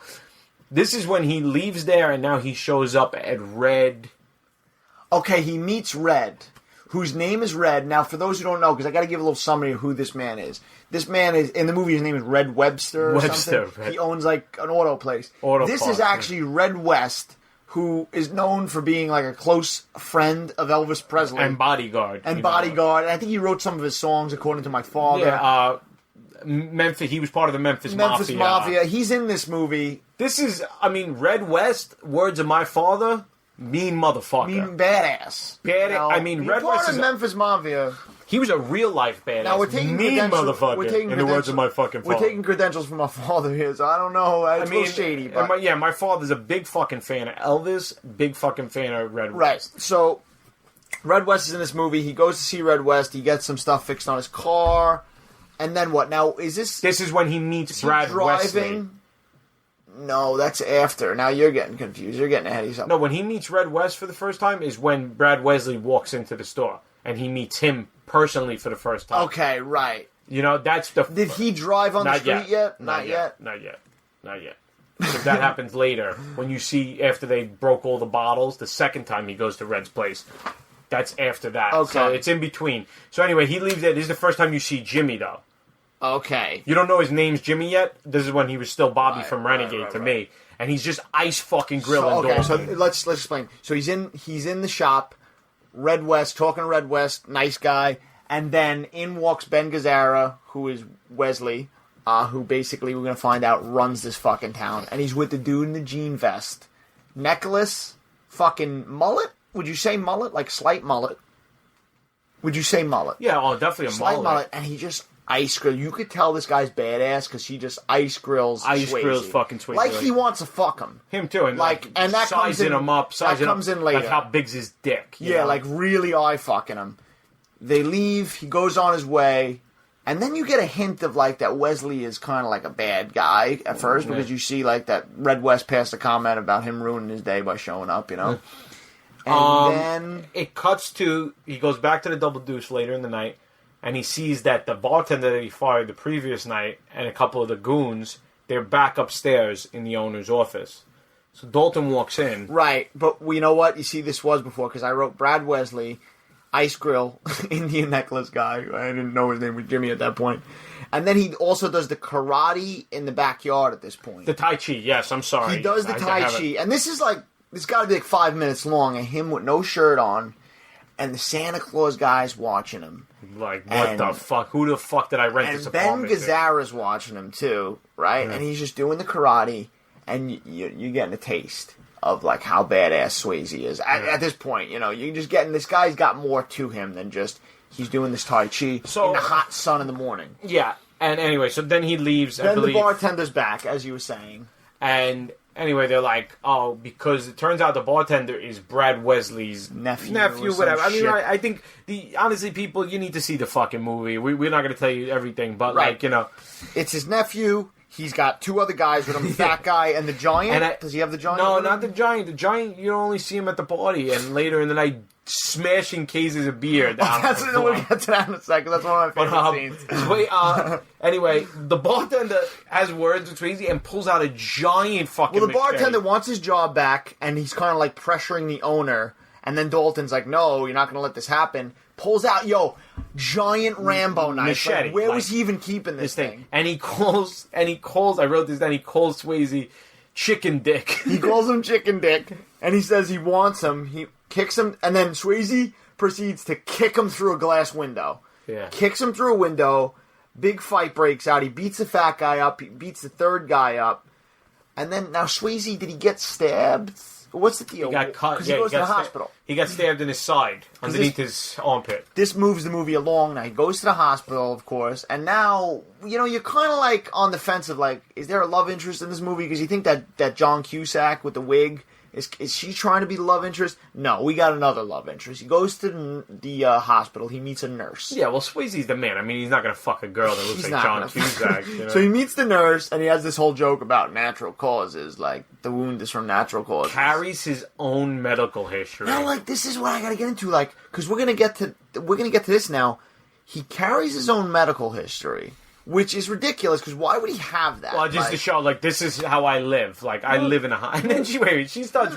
This is when he leaves there, and now he shows up at Red... Okay, he meets Red, whose name is Red. Now, for those who don't know, because I got to give a little summary of who this man is. This man is... In the movie, his name is Red Webster or something. Right. He owns, like, an auto place. This is actually Red West... who is known for being like a close friend of Elvis Presley. And bodyguard. And I think he wrote some of his songs, according to my father. Yeah, Memphis. He was part of the Memphis Mafia. He's in this movie. This is, Red West, words of my father, mean motherfucker. Mean badass. Red West is... Memphis Mafia. He was a real-life badass. Now, we're taking mean motherfucker, in the words of my fucking father. We're taking credentials from my father here, so I don't know. It's a little shady. But... my father's a big fucking fan of Elvis, big fucking fan of Red West. Right, so Red West is in this movie. He goes to see Red West. He gets some stuff fixed on his car. And then what? Now, is this... This is when he meets Brad Wesley. No, that's after. Now you're getting confused. You're getting ahead of yourself. No, when he meets Red West for the first time is when Brad Wesley walks into the store and he meets him personally for the first time. Okay, right. You know, that's the... Did he drive on the street yet? Not yet. So that happens later. When you see after they broke all the bottles, the second time he goes to Red's place. That's after that. Okay. So it's in between. So anyway, he leaves it. This is the first time you see Jimmy, though. Okay. You don't know his name's Jimmy yet? This is when he was still Bobby from Renegade to me. And he's just ice fucking grilling Okay, so Dalton. let's explain. So he's in the shop, Red West, talking to Red West, nice guy, and then in walks Ben Gazzara, who is Wesley, who basically we're going to find out runs this fucking town. And he's with the dude in the jean vest. Necklace, fucking mullet? Would you say mullet? Like slight mullet? Would you say mullet? Yeah, definitely a Slight mullet. And he just ice grill. You could tell this guy's badass because he just ice grills Swayze. Grills fucking Swayze. Like he wants to fuck him. Him too. And and that comes sizing in, him up. That comes in later. Like how big's his dick. Yeah, know? like really eye fucking him. They leave. He goes on his way. And then you get a hint of like that Wesley is kind of like a bad guy at first because you see like that Red West passed a comment about him ruining his day by showing up, you know? And then it cuts to, he goes back to the Double Deuce later in the night, and he sees that the bartender that he fired the previous night and a couple of the goons, they're back upstairs in the owner's office. So Dalton walks in. Right, but you know what? You see, this was before, because I wrote Brad Wesley, Ice Grill, Indian Necklace guy. I didn't know his name was Jimmy at that point. And then he also does the karate in the backyard at this point. The Tai Chi, yes, I'm sorry. He does the Tai Chi, and this is like, it's got to be like 5 minutes long, and him with no shirt on, and the Santa Claus guy's watching him. Like, what the fuck? Who the fuck did I rent this apartment And Ben Gazzara's watching him, too, right? Mm-hmm. And he's just doing the karate, and you're getting a taste of, like, how badass Swayze is. At this point, you know, you're just getting, this guy's got more to him than just, he's doing this Tai Chi in the hot sun in the morning. Yeah, and anyway, so then he leaves, Then the bartender's back, as you were saying. And anyway, they're like, oh, because it turns out the bartender is Brad Wesley's nephew, whatever. I mean, I think, honestly, people, you need to see the fucking movie. We're not going to tell you everything, but, like, you know. It's his nephew. He's got two other guys with him, the fat guy and the giant. Does he have the giant? No, not the giant. The giant, you only see him at the party, and later in the night, smashing cases of beer down. We'll get to that in a second. That's one of my favorite scenes. Anyway, the bartender has words with Swayze and pulls out a giant fucking. Well, the bartender wants his job back, and he's kind of like pressuring the owner. And then Dalton's like, "No, you're not going to let this happen." Pulls out, giant Rambo knife. Machete. Like, where was he even keeping this thing? And he calls. I wrote this down. He calls Swayze Chicken Dick. He calls him Chicken Dick, and he says he wants him. He kicks him, and then Swayze proceeds to kick him through a glass window. Yeah. Kicks him through a window. Big fight breaks out. He beats the fat guy up. He beats the third guy up. And then, now Swayze, did he get stabbed? What's the deal? He got cut. Because he goes to the hospital. He got stabbed in his side, underneath his armpit. This moves the movie along. Now, he goes to the hospital, of course. And now, you're kind of like on the fence of like, is there a love interest in this movie? Because you think that John Cusack with the wig, is she trying to be the love interest? No, we got another love interest. He goes to the hospital. He meets a nurse. Yeah, well, Swayze's the man. I mean, he's not going to fuck a girl that looks like John Cusack. So he meets the nurse, and he has this whole joke about natural causes, like the wound is from natural causes. Carries his own medical history. Now, like, this is what I got to get into, like, because we're gonna get to this now. He carries his own medical history. Which is ridiculous, because why would he have that? Well, just to show, like, this is how I live. Like, I live in a... And then she starts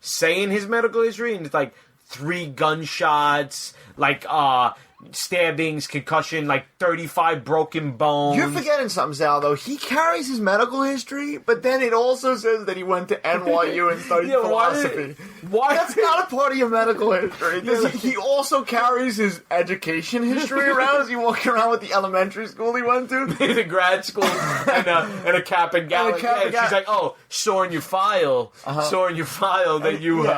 saying his medical history, and it's like 3 gunshots, like, stabbings, concussion, like 35 broken bones. You're forgetting something, Sal, though. He carries his medical history, but then it also says that he went to NYU and studied philosophy. Why? That's not a part of your medical history. He also carries his education history around. Is he walking around with the elementary school he went to? The grad school and a cap and gown. She's like, saw in your file that you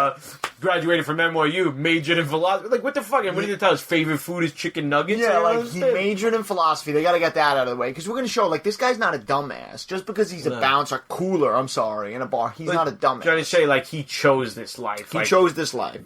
graduated from NYU, majored in philosophy. Like, what the fuck? And what did he tell us? Favorite food is chicken nuggets? Yeah, like, he majored in philosophy. They gotta get that out of the way. Because we're gonna show, like, this guy's not a dumbass. Just because he's a bouncer, cooler, in a bar, he's not a dumbass. Trying to say, like, he chose this life. He chose this life.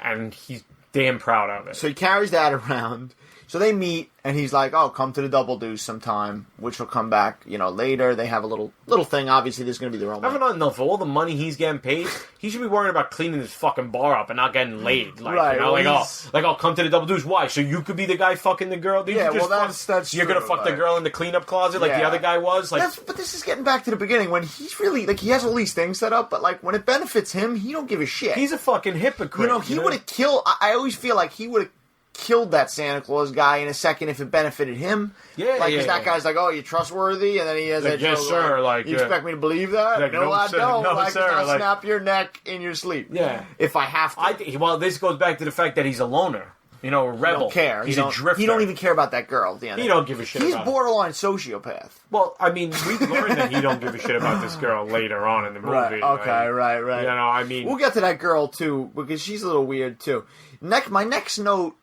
And he's damn proud of it. So he carries that around. So they meet, and he's like, "Oh, come to the Double Deuce sometime," which will come back, later. They have a little thing. Obviously, there's going to be the romance. I don't know, for all the money he's getting paid, he should be worrying about cleaning his fucking bar up and not getting laid. Like, right, I'll come to the Double Deuce. Why? So you could be the guy fucking the girl? Yeah, well, that's you're going to fuck the girl in the cleanup closet like the other guy was? Like, but this is getting back to the beginning, when he's really, like, he has all these things set up, but, like, when it benefits him, he don't give a shit. He's a fucking hypocrite. He would have killed, I always feel like he would have killed that Santa Claus guy in a second if it benefited him. Because that guy's like, "Oh, you're trustworthy," and then he has that joke, "Yes, sir." Like, you expect me to believe that? Like, no, I sir. don't. No, like, sir. I'll snap your neck in your sleep. Yeah, if I have to. Well, this goes back to the fact that he's a loner. A rebel. He don't care. He's a drifter. He don't even care about that girl. At the end. He don't give a shit. He's about borderline sociopath. Well, I mean, we've learned that he don't give a shit about this girl later on in the movie. Right. Okay. Right. I mean, we'll get to that girl too, because she's a little weird too. My next note.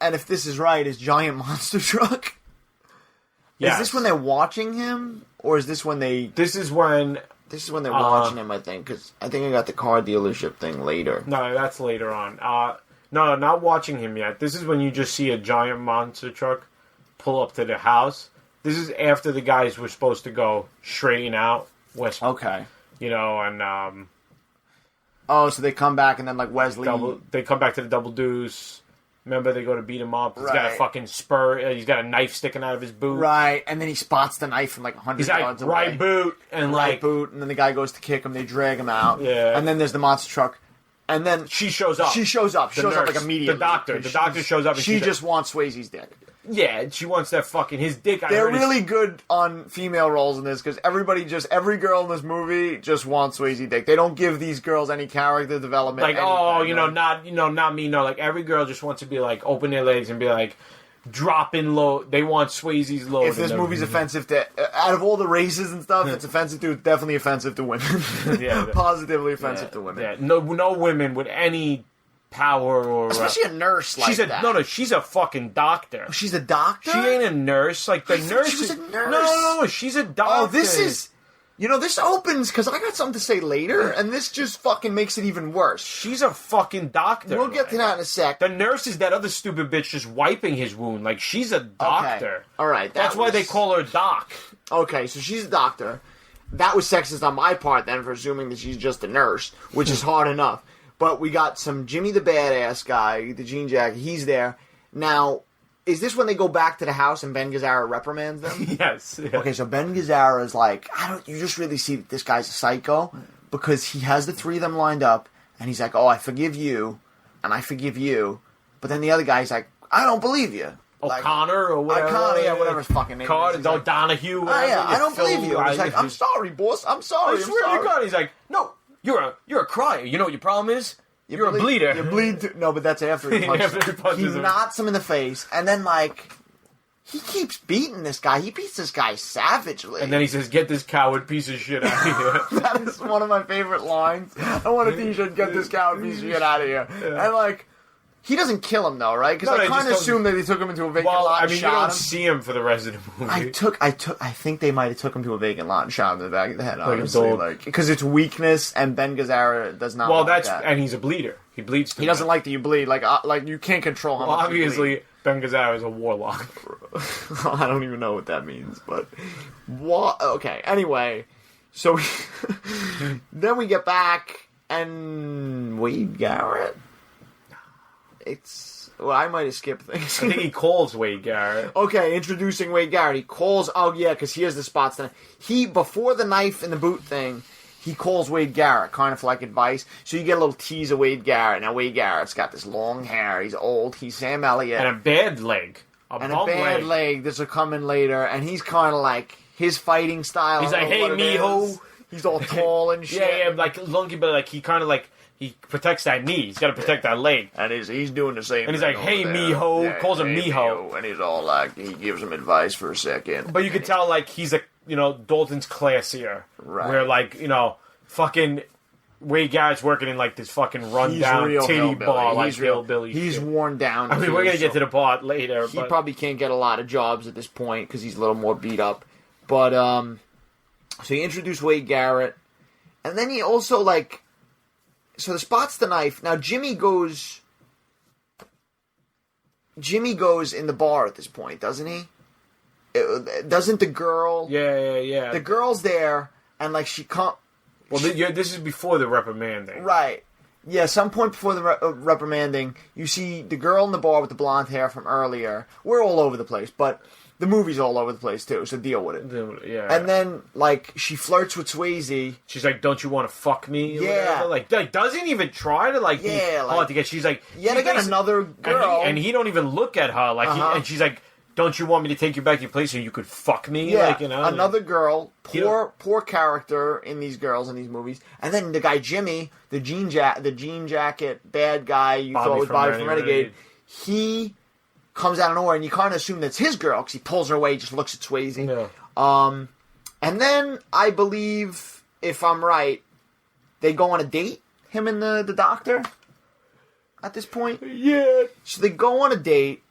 And if this is right, is giant monster truck. Yes. Is this when they're watching him, or is this when they? This is when they're watching him. I think, because I think I got the car dealership thing later. No, that's later on. No, not watching him yet. This is when you just see a giant monster truck pull up to the house. This is after the guys were supposed to go straighten out West. Okay. And oh, so they come back, and then like Wesley. They come back to the Double Deuce. Remember, they go to beat him up. He's got a fucking spur. He's got a knife sticking out of his boot. Right, and then he spots the knife from like 100 yards away. Right boot. And right boot, and then the guy goes to kick him. They drag him out. Yeah. And then there's the monster truck. And then she shows up. She shows up like immediately. The doctor shows up. And she just wants Swayze's dick. Yeah, she wants that fucking his dick. They're really good on female roles in this, because every girl in this movie just wants Swayze dick. They don't give these girls any character development. Like, not me. No, like every girl just wants to be like open their legs and be like dropping low. They want Swayze's load. If this movie's offensive to, out of all the races and stuff, it's offensive to. It's definitely offensive to women. Positively offensive to women. Yeah, no women with any power or especially a nurse like that. No, she's a fucking doctor. Oh, she's a doctor? She ain't a nurse. Like the nurse. She was a nurse. No, she's a doctor. Oh, this is. This opens because I got something to say later, and this just fucking makes it even worse. She's a fucking doctor. We'll get to that in a sec. The nurse is that other stupid bitch just wiping his wound. Like, she's a doctor. Okay. All right. That's why they call her Doc. Okay, so she's a doctor. That was sexist on my part then for assuming that she's just a nurse, which is hard enough. But we got some Jimmy the Badass guy, the jean jacket. He's there. Now, is this when they go back to the house and Ben Gazzara reprimands them? Yes. Okay, so Ben Gazzara is like, you just really see that this guy's a psycho, because he has the three of them lined up, and he's like, "Oh, I forgive you, and I forgive you," but then the other guy's like, "I don't believe you." O'Connor or whatever. O'Connor, whatever his fucking name is. Like, Donahue. I don't believe you. He's like, "I'm sorry, boss. I'm sorry. I swear to God." He's like, "No. You're a crier. You know what your problem is? You're a bleeder." You bleed. No, but that's after he punches him. He knocks him in the face, and then, he keeps beating this guy. He beats this guy savagely. And then he says, "Get this coward piece of shit out of here." That is one of my favorite lines. I want a t-shirt, "Get this coward piece of shit out of here." Yeah. And, he doesn't kill him, though, right? Because I kind of assumed that he took him into a vacant lot and shot him. You don't see him for the rest of the movie. I think they might have took him to a vacant lot and shot him in the back of the head, honestly. Because it's weakness, and Ben Gazzara does not like that. And he's a bleeder. He bleeds too He doesn't like that you bleed. You can't control how much you bleed. Obviously, Ben Gazzara is a warlock. I don't even know what that means, but... Okay, anyway. So, then we get back, and Wade Garrett... I might have skipped things. I think he calls Wade Garrett. Okay, introducing Wade Garrett. He calls... Oh, yeah, because he has the spots. Before the knife in the boot thing, he calls Wade Garrett, kind of for, advice. So you get a little tease of Wade Garrett. Now, Wade Garrett's got this long hair. He's old. He's Sam Elliott. And a bad leg. A bad leg. This will come in later. And he's kind of his fighting style. He's like, "Hey, mijo." He's all tall and shit. Yeah, lunky, but he kind of he protects that knee. He's got to protect that leg. And he's doing the same thing. And he's like, "Hey, mijo." Calls him mijo. And he's all he gives him advice for a second. But you can tell, he's Dalton's classier. Right. Where, fucking Wade Garrett's working in, this fucking rundown titty bar, hillbilly He's shit. worn down. I mean, we're going to get to the part later. He probably can't get a lot of jobs at this point because he's a little more beat up. But, so you introduce Wade Garrett. And then he also, So the spots the knife. Now, Jimmy goes... Jimmy goes in the bar at this point, doesn't he? Doesn't the girl? Yeah. The girl's there, and like she can't. Well, this is before the reprimanding, right? Yeah, some point before the reprimanding, you see the girl in the bar with the blonde hair from earlier. We're all over the place, but the movie's all over the place too, so deal with it. Yeah. And then, like, she flirts with Swayze. She's like, "Don't you want to fuck me?" Yeah. Like doesn't even try to like. Yeah. Be hard to get. She's like, yet again, another girl, and he don't even look at her like. And she's like, "Don't you want me to take you back to your place so you could fuck me?" Yeah. Like, Another girl, poor character in these girls in these movies. And then the guy Jimmy, the jean jacket bad guy you thought was Bobby from Renegade, he comes out of nowhere, and you kind of assume that's his girl because he pulls her away, just looks at Swayze. Yeah. And then I believe, if I'm right, they go on a date. Him and the doctor. At this point, Yeah. so they go on a date.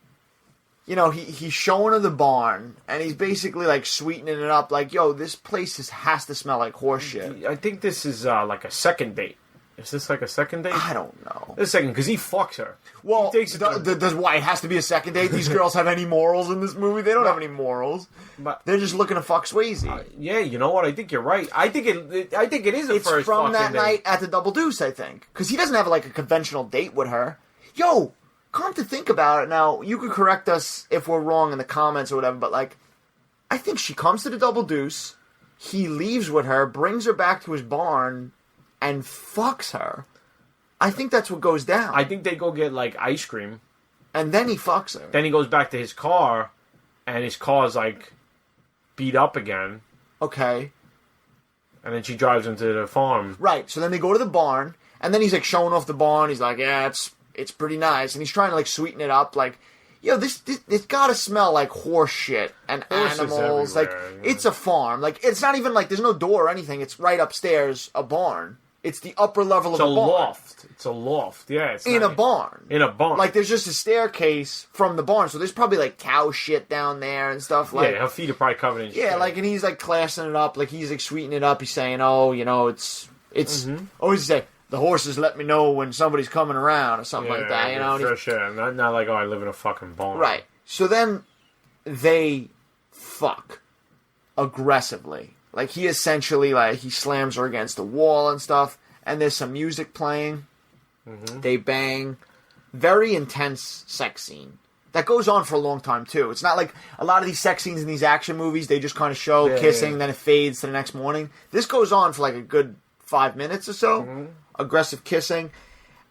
You know, he's showing her the barn, and he's basically like sweetening it up, like, "Yo, this place has to smell like horse shit." I think this is like a second date. Is this like a second date? I don't know. It's a second, because he fucks her. Well, He takes it to- does why it has to be a second date? These girls have any morals in this movie? They don't have any morals. But They're just looking to fuck Swayze. yeah, you know what? I think you're right. I think it is the It's first from that fucking night at the Double Deuce, I think, because he doesn't have like a conventional date with her. Yo, come to think about it, now you could correct us if we're wrong in the comments or whatever, but like, I think she comes to the Double Deuce, he leaves with her, brings her back to his barn, and fucks her. I think that's what goes down. I think they go get like ice cream. And then he fucks her. Then he goes back to his car, and his car's like beat up again. Okay. And then she drives him to the farm. Right. So then they go to the barn, and then he's like showing off the barn. He's like, "Yeah, it's pretty nice," and he's trying to like sweeten it up, like, "Yo, this it's gotta smell like horse shit and Horses animals. Like, everywhere, it's a farm. Like, it's not even like there's no door or anything. It's right upstairs, a barn. It's the upper level It's of a a barn. loft. It's a loft. Yeah, it's In a nice. barn. In a barn. Like, there's just a staircase from the barn, so there's probably like cow shit down there and stuff. Like, yeah, her feet are probably covered in shit. yeah, like, and he's like classing it up, like he's like sweetening it up. He's saying, "Oh, you know, it's always say the horses let me know when somebody's coming around," or something like that. You know, and he's- for sure. Not like, "Oh, I live in a fucking barn." right. So then they fuck aggressively. Like, he essentially, like, he slams her against the wall and stuff, and there's some music playing. They bang. Very intense sex scene. That goes on for a long time, too. It's not like a lot of these sex scenes in these action movies, they just kind of show kissing, then it fades to the next morning. This goes on for like a good 5 minutes or so. Aggressive kissing.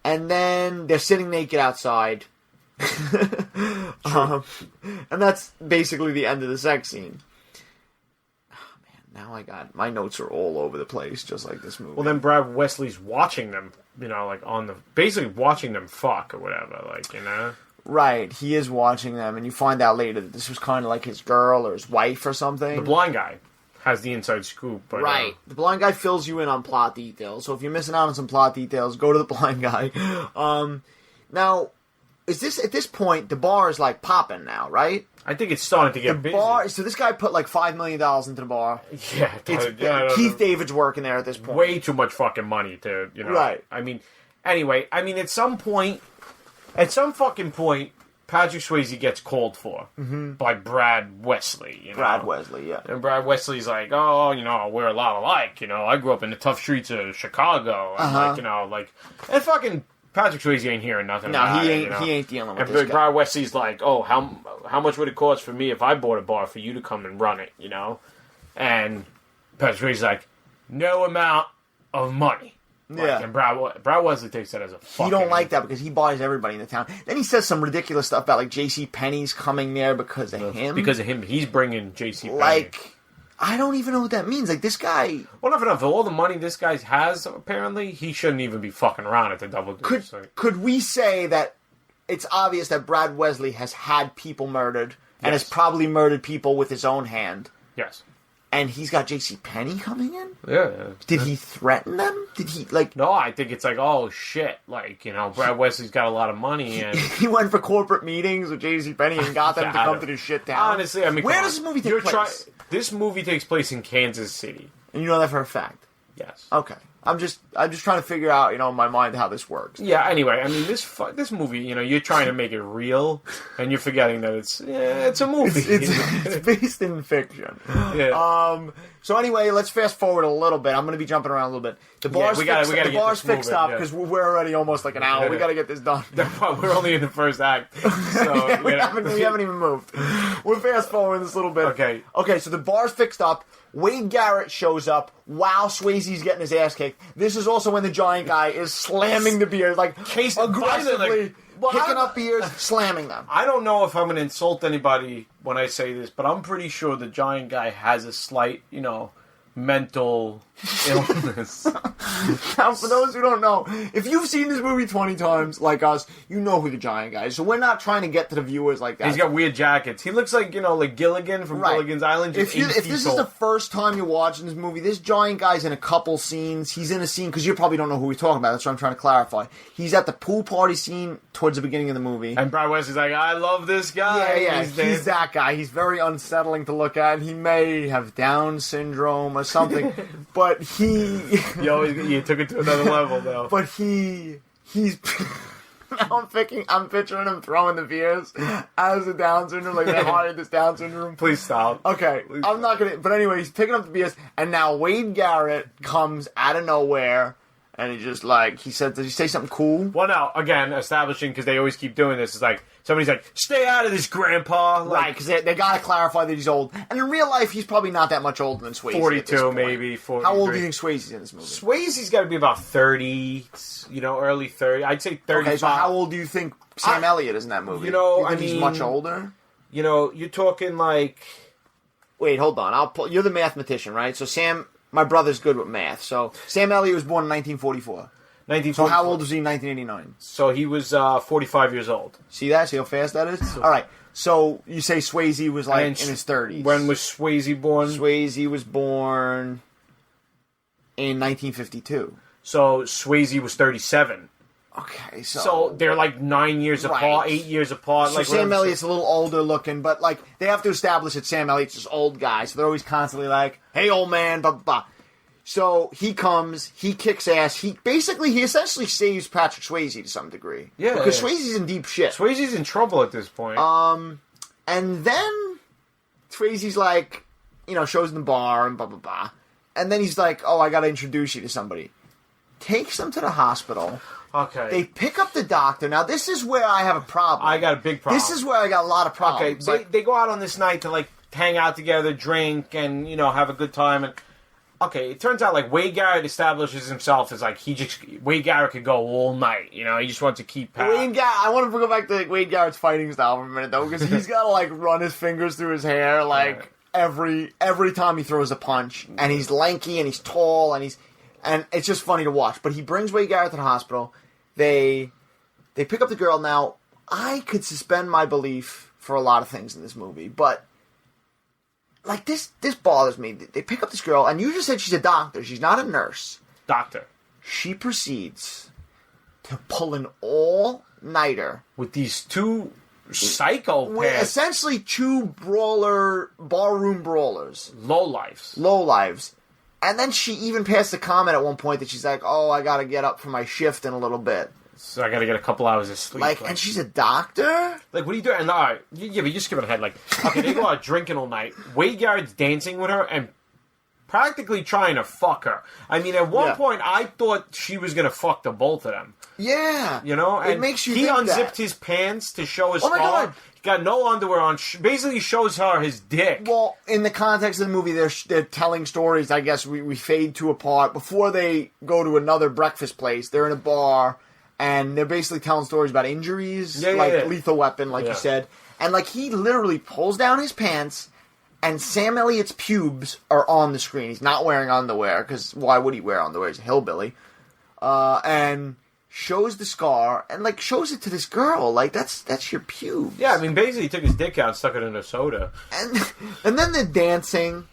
And then they're sitting naked outside. And that's basically the end of the sex scene. Oh, man, now my notes are all over the place, just like this movie. Well, then Brad Wesley's watching them, you know, like basically watching them fuck or whatever, like, you know? Right, he is watching them, and you find out later that this was kind of like his girl or his wife or something. The blind guy has the inside scoop. But, right. The blind guy fills you in on plot details, so if you're missing out on some plot details, go to the blind guy. Now, is this, at this point, the bar is like popping now, right? I think it's starting to get busy. So this guy put like $5 million into the bar. Yeah. Keith David's working there at this point. Way too much fucking money to, you know. Right. I mean, anyway, at some fucking point, Patrick Swayze gets called for by Brad Wesley. You know? Brad Wesley, yeah. And Brad Wesley's like, "Oh, you know, we're a lot alike. You know, I grew up in the tough streets of Chicago. And like, you know, like, and fucking Patrick Swayze ain't hearing nothing about it. He ain't dealing with and this guy. Brad Wesley's like, "Oh, how much would it cost for me if I bought a bar for you to come and run it? You know?" And Patrick Swayze's like, "No amount of money." Yeah. And Brad Wesley takes that as a fucking... He don't like that because he buys everybody in the town. Then he says some ridiculous stuff about like J.C. Penney's coming there because of him. Because of him, he's bringing J.C. Penney. Like, I don't even know what that means. Like, this guy... Well, enough. For all the money this guy has, apparently, he shouldn't even be fucking around at the Double Deuce. Could we say that it's obvious that Brad Wesley has had people murdered and has probably murdered people with his own hand? Yes. And he's got J.C. Penney coming in? Yeah. Did he threaten them? Did he, like... No, I think it's like, oh, shit. Like, you know, Brad Wesley's got a lot of money, and... He went for corporate meetings with J.C. Penney and got them to come to this shit town. Honestly, I mean, where does this movie take place? This movie takes place in Kansas City. And you know that for a fact? Yes. Okay. I'm just trying to figure out, in my mind how this works. Yeah. Anyway, I mean, this movie, you're trying to make it real, and you're forgetting that it's a movie. It's based in fiction. Yeah. So anyway, let's fast forward a little bit. I'm going to be jumping around a little bit. The bar's fixed up because we're already almost like an hour. We got to get this done. We're only in the first act, so we haven't even moved. We're fast forwarding this little bit. Okay. So the bar's fixed up. Wade Garrett shows up while Swayze's getting his ass kicked. This is also when the giant guy is slamming the beers, like aggressively picking up beers, slamming them. I don't know if I'm going to insult anybody when I say this, but I'm pretty sure the giant guy has a slight, mental illness. Now, for those who don't know, if you've seen this movie 20 times, like us, you know who the giant guy is. So we're not trying to get to the viewers like that. He's got weird jackets. He looks like, like Gilligan from Gilligan's Island. If this is the first time you're watching this movie, this giant guy's in a couple scenes. He's in a scene, because you probably don't know who we're talking about. That's what I'm trying to clarify. He's at the pool party scene towards the beginning of the movie. And Brad West is like, I love this guy. Yeah, he's that guy. He's very unsettling to look at. He may have Down syndrome or something. But you took it to another level, though. But he's. I'm picturing him throwing the beers as a Down syndrome, like they hired this Down syndrome. Please stop. Okay, I'm not gonna. But anyway, he's picking up the beers, and now Wade Garrett comes out of nowhere, and he just he said, "Did he say something cool?" Well, now again, establishing, because they always keep doing this, is like somebody's like, "Stay out of this, Grandpa." Right, because they gotta clarify that he's old, and in real life, he's probably not that much older than Swayze. 42, maybe 40. How old do you think Swayze's in this movie? Swayze's got to be about 30. Early 30. I'd say 35. Okay, so how old do you think Sam Elliott is in that movie? You think he's much older? You're talking like. Wait, hold on. You're the mathematician, right? So my brother's good with math. So Sam Elliott was born in 1944. So how old was he in 1989? So he was 45 years old. See that? See how fast that is? All right. So you say Swayze was in his 30s. When was Swayze born? Swayze was born in 1952. So Swayze was 37. Okay, so they're like 9 years apart, 8 years apart. So Sam Elliott's a little older looking, but they have to establish that Sam Elliott's this old guy, so they're always constantly like, "Hey, old man," blah blah blah. So he comes, he kicks ass. He essentially saves Patrick Swayze to some degree. Yeah, because Swayze's in deep shit. Swayze's in trouble at this point. And then Swayze's like, shows in the bar and blah blah blah, and then he's like, "Oh, I got to introduce you to somebody." Takes them to the hospital. Okay. They pick up the doctor. Now, this is where I have a problem. I got a big problem. This is where I got a lot of problems. Okay, they go out on this night to, hang out together, drink, and, have a good time. And okay, it turns out, Wade Garrett establishes himself as, Wade Garrett could go all night. He just wants to keep... I want to go back to Wade Garrett's fighting style for a minute, though, because he's got to, run his fingers through his hair, every time he throws a punch. And he's lanky, and he's tall, and it's just funny to watch. But he brings Wade Garrett to the hospital. They pick up the girl. Now, I could suspend my belief for a lot of things in this movie, but this bothers me. They pick up this girl, and you just said she's a doctor. She's not a nurse. Doctor. She proceeds to pull an all-nighter with these two psychopaths. Essentially, two barroom brawlers. Lowlives. And then she even passed a comment at one point that she's like, "Oh, I gotta get up for my shift in a little bit. So I gotta get a couple hours of sleep." And she's a doctor? What are you doing? But you're just skipping ahead. Okay, they go out drinking all night. Wade Garrett's dancing with her and practically trying to fuck her. I mean, at one point, I thought she was gonna fuck the both of them. Yeah. And it makes you he think unzipped that. his pants to show his Oh my arm. God. Got no underwear on. Basically shows her his dick. Well, in the context of the movie, they're telling stories. I guess we fade to a part before they go to another breakfast place. They're in a bar, and they're basically telling stories about injuries, lethal weapon, you said. And he literally pulls down his pants, and Sam Elliott's pubes are on the screen. He's not wearing underwear, because why would he wear underwear? He's a hillbilly. And shows the scar and shows it to this girl. That's your pubes. Yeah, I mean, basically he took his dick out and stuck it in a soda. And then they're dancing,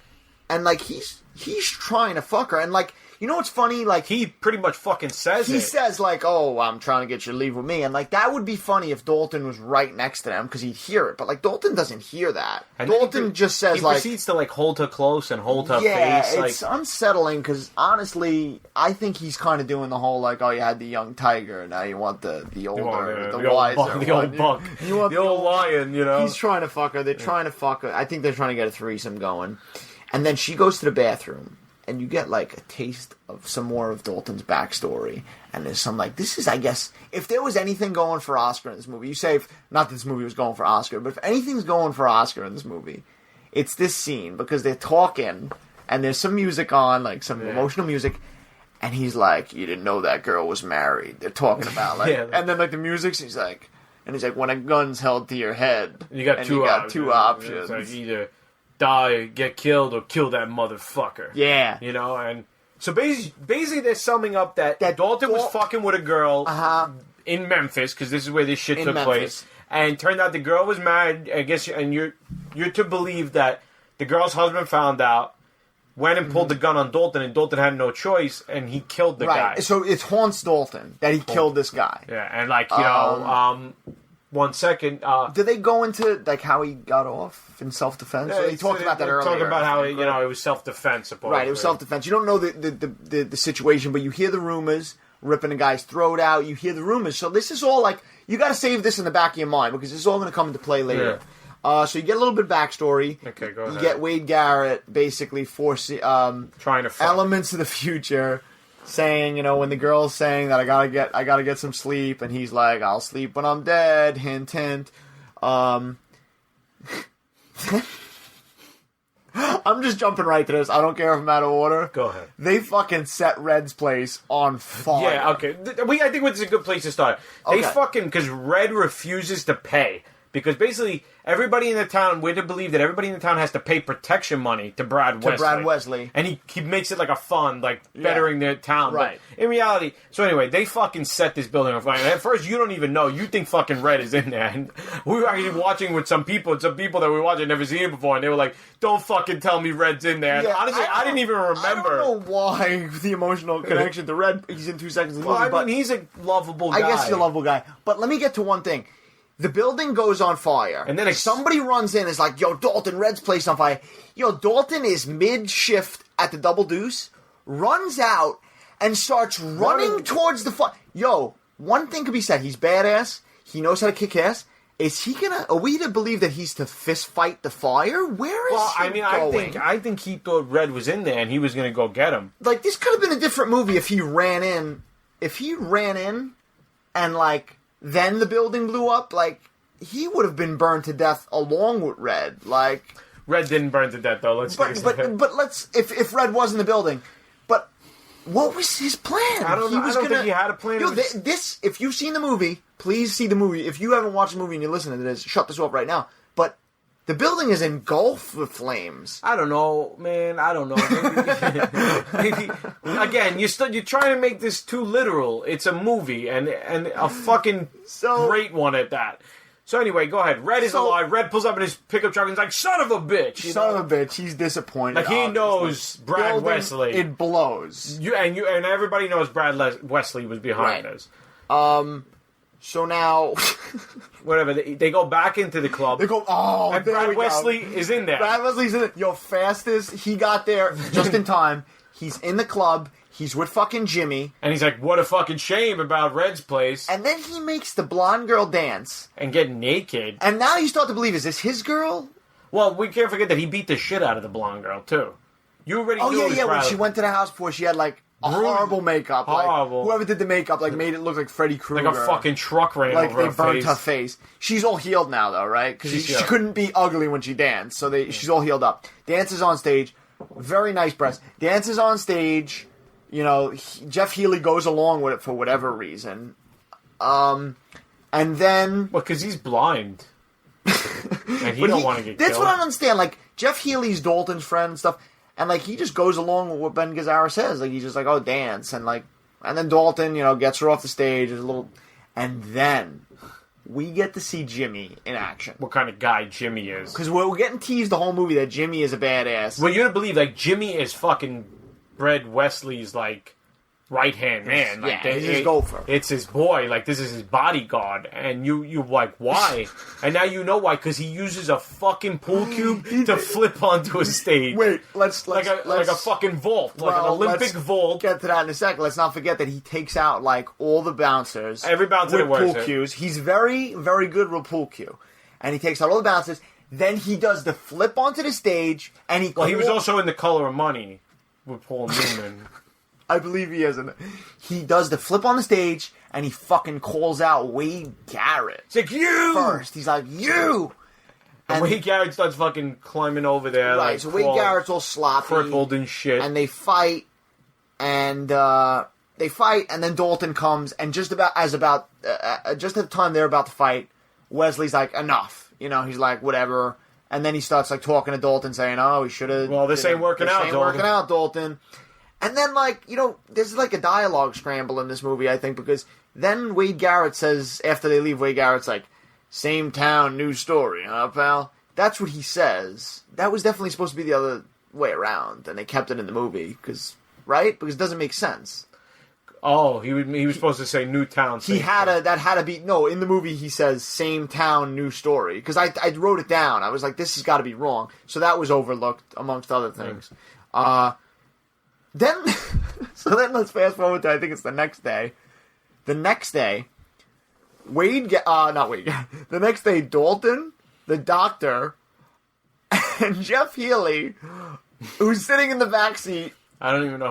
and he's trying to fuck her, and You know what's funny? Like, he pretty much fucking says it. He says, like, oh, I'm trying to get you to leave with me. And, like, that would be funny if Dalton was right next to them because he'd hear it. But, like, Dalton doesn't hear that. And Dalton just says, he like... He proceeds to, like, hold her close and hold her face. Yeah, it's unsettling because, honestly, I think he's kind of doing the whole, like, oh, you had the young tiger, now you want the older, the wiser the old buck. You want the old lion, you know? He's trying to fuck her. They're trying to fuck her. I think they're trying to get a threesome going. And then she goes to the bathroom. And you get, like, a taste of some more of Dalton's backstory. And there's some, like, this is, I guess, if there was anything going for Oscar in this movie, you say, not that this movie was going for Oscar, but if anything's going for Oscar in this movie, it's this scene. Because they're talking, and there's some music on, like, some emotional music, and he's like, you didn't know that girl was married. They're talking about, like, and then, like, the music's, he's like, when a gun's held to your head, you got two options. It's like, either die, get killed, or kill that motherfucker. Yeah. You know, and so basically they're summing up that Dalton was fucking with a girl in Memphis, because this is where this shit took place. And turned out the girl was married, I guess, and you're to believe that the girl's husband found out, went and pulled the gun on Dalton, and Dalton had no choice, and he killed the guy. So it haunts Dalton that he killed this guy. Yeah, and like, you know, 1 second. Did they go into like how he got off in self-defense? Yeah, they talked about that earlier. Talking about how it was self-defense. Supposedly. Right, it was self-defense. You don't know the situation, but you hear the rumors, ripping a guy's throat out. You hear the rumors, so this is all like you got to save this in the back of your mind because this is all going to come into play later. Yeah. So you get a little bit of backstory. Okay, go ahead. You get Wade Garrett basically trying to fuck. Elements of the future. Saying, you know, when the girl's saying that I gotta get some sleep, and he's like, I'll sleep when I'm dead, hint, hint. I'm just jumping right to this. I don't care if I'm out of order. Go ahead. They fucking set Red's place on fire. Yeah, okay. I think this is a good place to start. They fucking, because Red refuses to pay. Because basically, everybody in the town, we're to believe that everybody in the town has to pay protection money to Brad Wesley. And he makes it like a fund, like bettering their town. Right. But in reality, so anyway, they fucking set this building on fire. And at first, you don't even know. You think fucking Red is in there. And we were actually watching with some people that we watched had never seen it before. And they were like, don't fucking tell me Red's in there. And honestly, I didn't even remember. I don't know why the emotional connection to Red, he's in 2 seconds of the movie. I mean, he's a lovable guy. I guess he's a lovable guy. But let me get to one thing. The building goes on fire. And then somebody runs in and is like, yo, Dalton, Red's place on fire. Yo, Dalton is mid-shift at the Double Deuce, runs out, and starts running towards the fire. Yo, one thing could be said. He's badass. He knows how to kick ass. Are we to believe that he's to fist fight the fire? Where is he going? I think he thought Red was in there and he was going to go get him. Like, this could have been a different movie if he ran in. If he ran in and, like... Then the building blew up. Like, he would have been burned to death along with Red. Like, Red didn't burn to death though. But let's if Red was in the building. But what was his plan? I don't know. I don't think he had a plan. If you've seen the movie, please see the movie. If you haven't watched the movie and you're listening to this, shut this off right now. But the building is engulfed with flames. I don't know, man. I don't know. Maybe again, you're trying to make this too literal. It's a movie and a fucking great one at that. So anyway, go ahead. Red is alive. Red pulls up in his pickup truck and is like, "Son of a bitch!" Son of a bitch. He's disappointed. Like he knows Brad Wesley. It blows. And everybody knows Brad Wesley was behind us. So now... Whatever, they go back into the club. They go, and Brad Wesley is in there. Brad Wesley's in it. Yo, fastest. He got there just in time. He's in the club. He's with fucking Jimmy. And he's like, what a fucking shame about Red's place. And then he makes the blonde girl dance. And get naked. And now you start to believe, is this his girl? Well, we can't forget that he beat the shit out of the blonde girl, too. You already knew it was when she went to the house before, she had, like... horrible makeup. Horrible. Like, whoever did the makeup, like, made it look like Freddy Krueger. Like a fucking truck ran over her face. Like, they burnt her face. She's all healed now, though, right? Because she couldn't be ugly when she danced, so she's all healed up. Dances on stage. Very nice breasts. Dances on stage. You know, Jeff Healey goes along with it for whatever reason. And then... Well, because he's blind. And he don't want to get killed. That's what I don't understand. Like, Jeff Healey's Dalton's friend and stuff... And, like, he just goes along with what Ben Gazzara says. Like, he's just like, oh, dance. And, like, and then Dalton, you know, gets her off the stage. There's a little... And then we get to see Jimmy in action. What kind of guy Jimmy is. Because we're getting teased the whole movie that Jimmy is a badass. Well, you're to believe, like, Jimmy is fucking bred Wesley's like right hand man. Like, he's his gopher. It's his boy. Like, this is his bodyguard, and you like, why? And now you know why, because he uses a fucking pool cube to flip onto a stage. Wait, let's like a fucking vault, like an Olympic vault. Get to that in a second. Let's not forget that he takes out like all the bouncers. Every bouncer that with works pool it. cues. He's very, very good with pool cue, and he takes out all the bouncers. Then he does the flip onto the stage, and he. Well, he was also in The Color of Money with Paul Newman. I believe he is. He does the flip on the stage, and he fucking calls out Wade Garrett. It's like, you! First, he's like, you! And Wade Garrett starts fucking climbing over there. Right, like, so Wade Garrett's all sloppy. crippled and shit. And they fight, and then Dalton comes, and just at the time they're about to fight, Wesley's like, enough. You know, he's like, whatever. And then he starts like talking to Dalton, saying, oh, we should have... Well, this ain't working out, Dalton. And then, like, you know, there's like a dialogue scramble in this movie, I think, because then Wade Garrett says, after they leave, Wade Garrett's like, same town, new story, huh, pal? That's what he says. That was definitely supposed to be the other way around, and they kept it in the movie, right? Because it doesn't make sense. Oh, he was supposed to say new town. That had to be, no, in the movie he says, same town, new story. Because I wrote it down. I was like, this has got to be wrong. So that was overlooked, amongst other things. Then let's fast forward to, I think it's the next day. The next day, the next day, Dalton, the doctor, and Jeff Healy, who's sitting in the backseat. I don't even know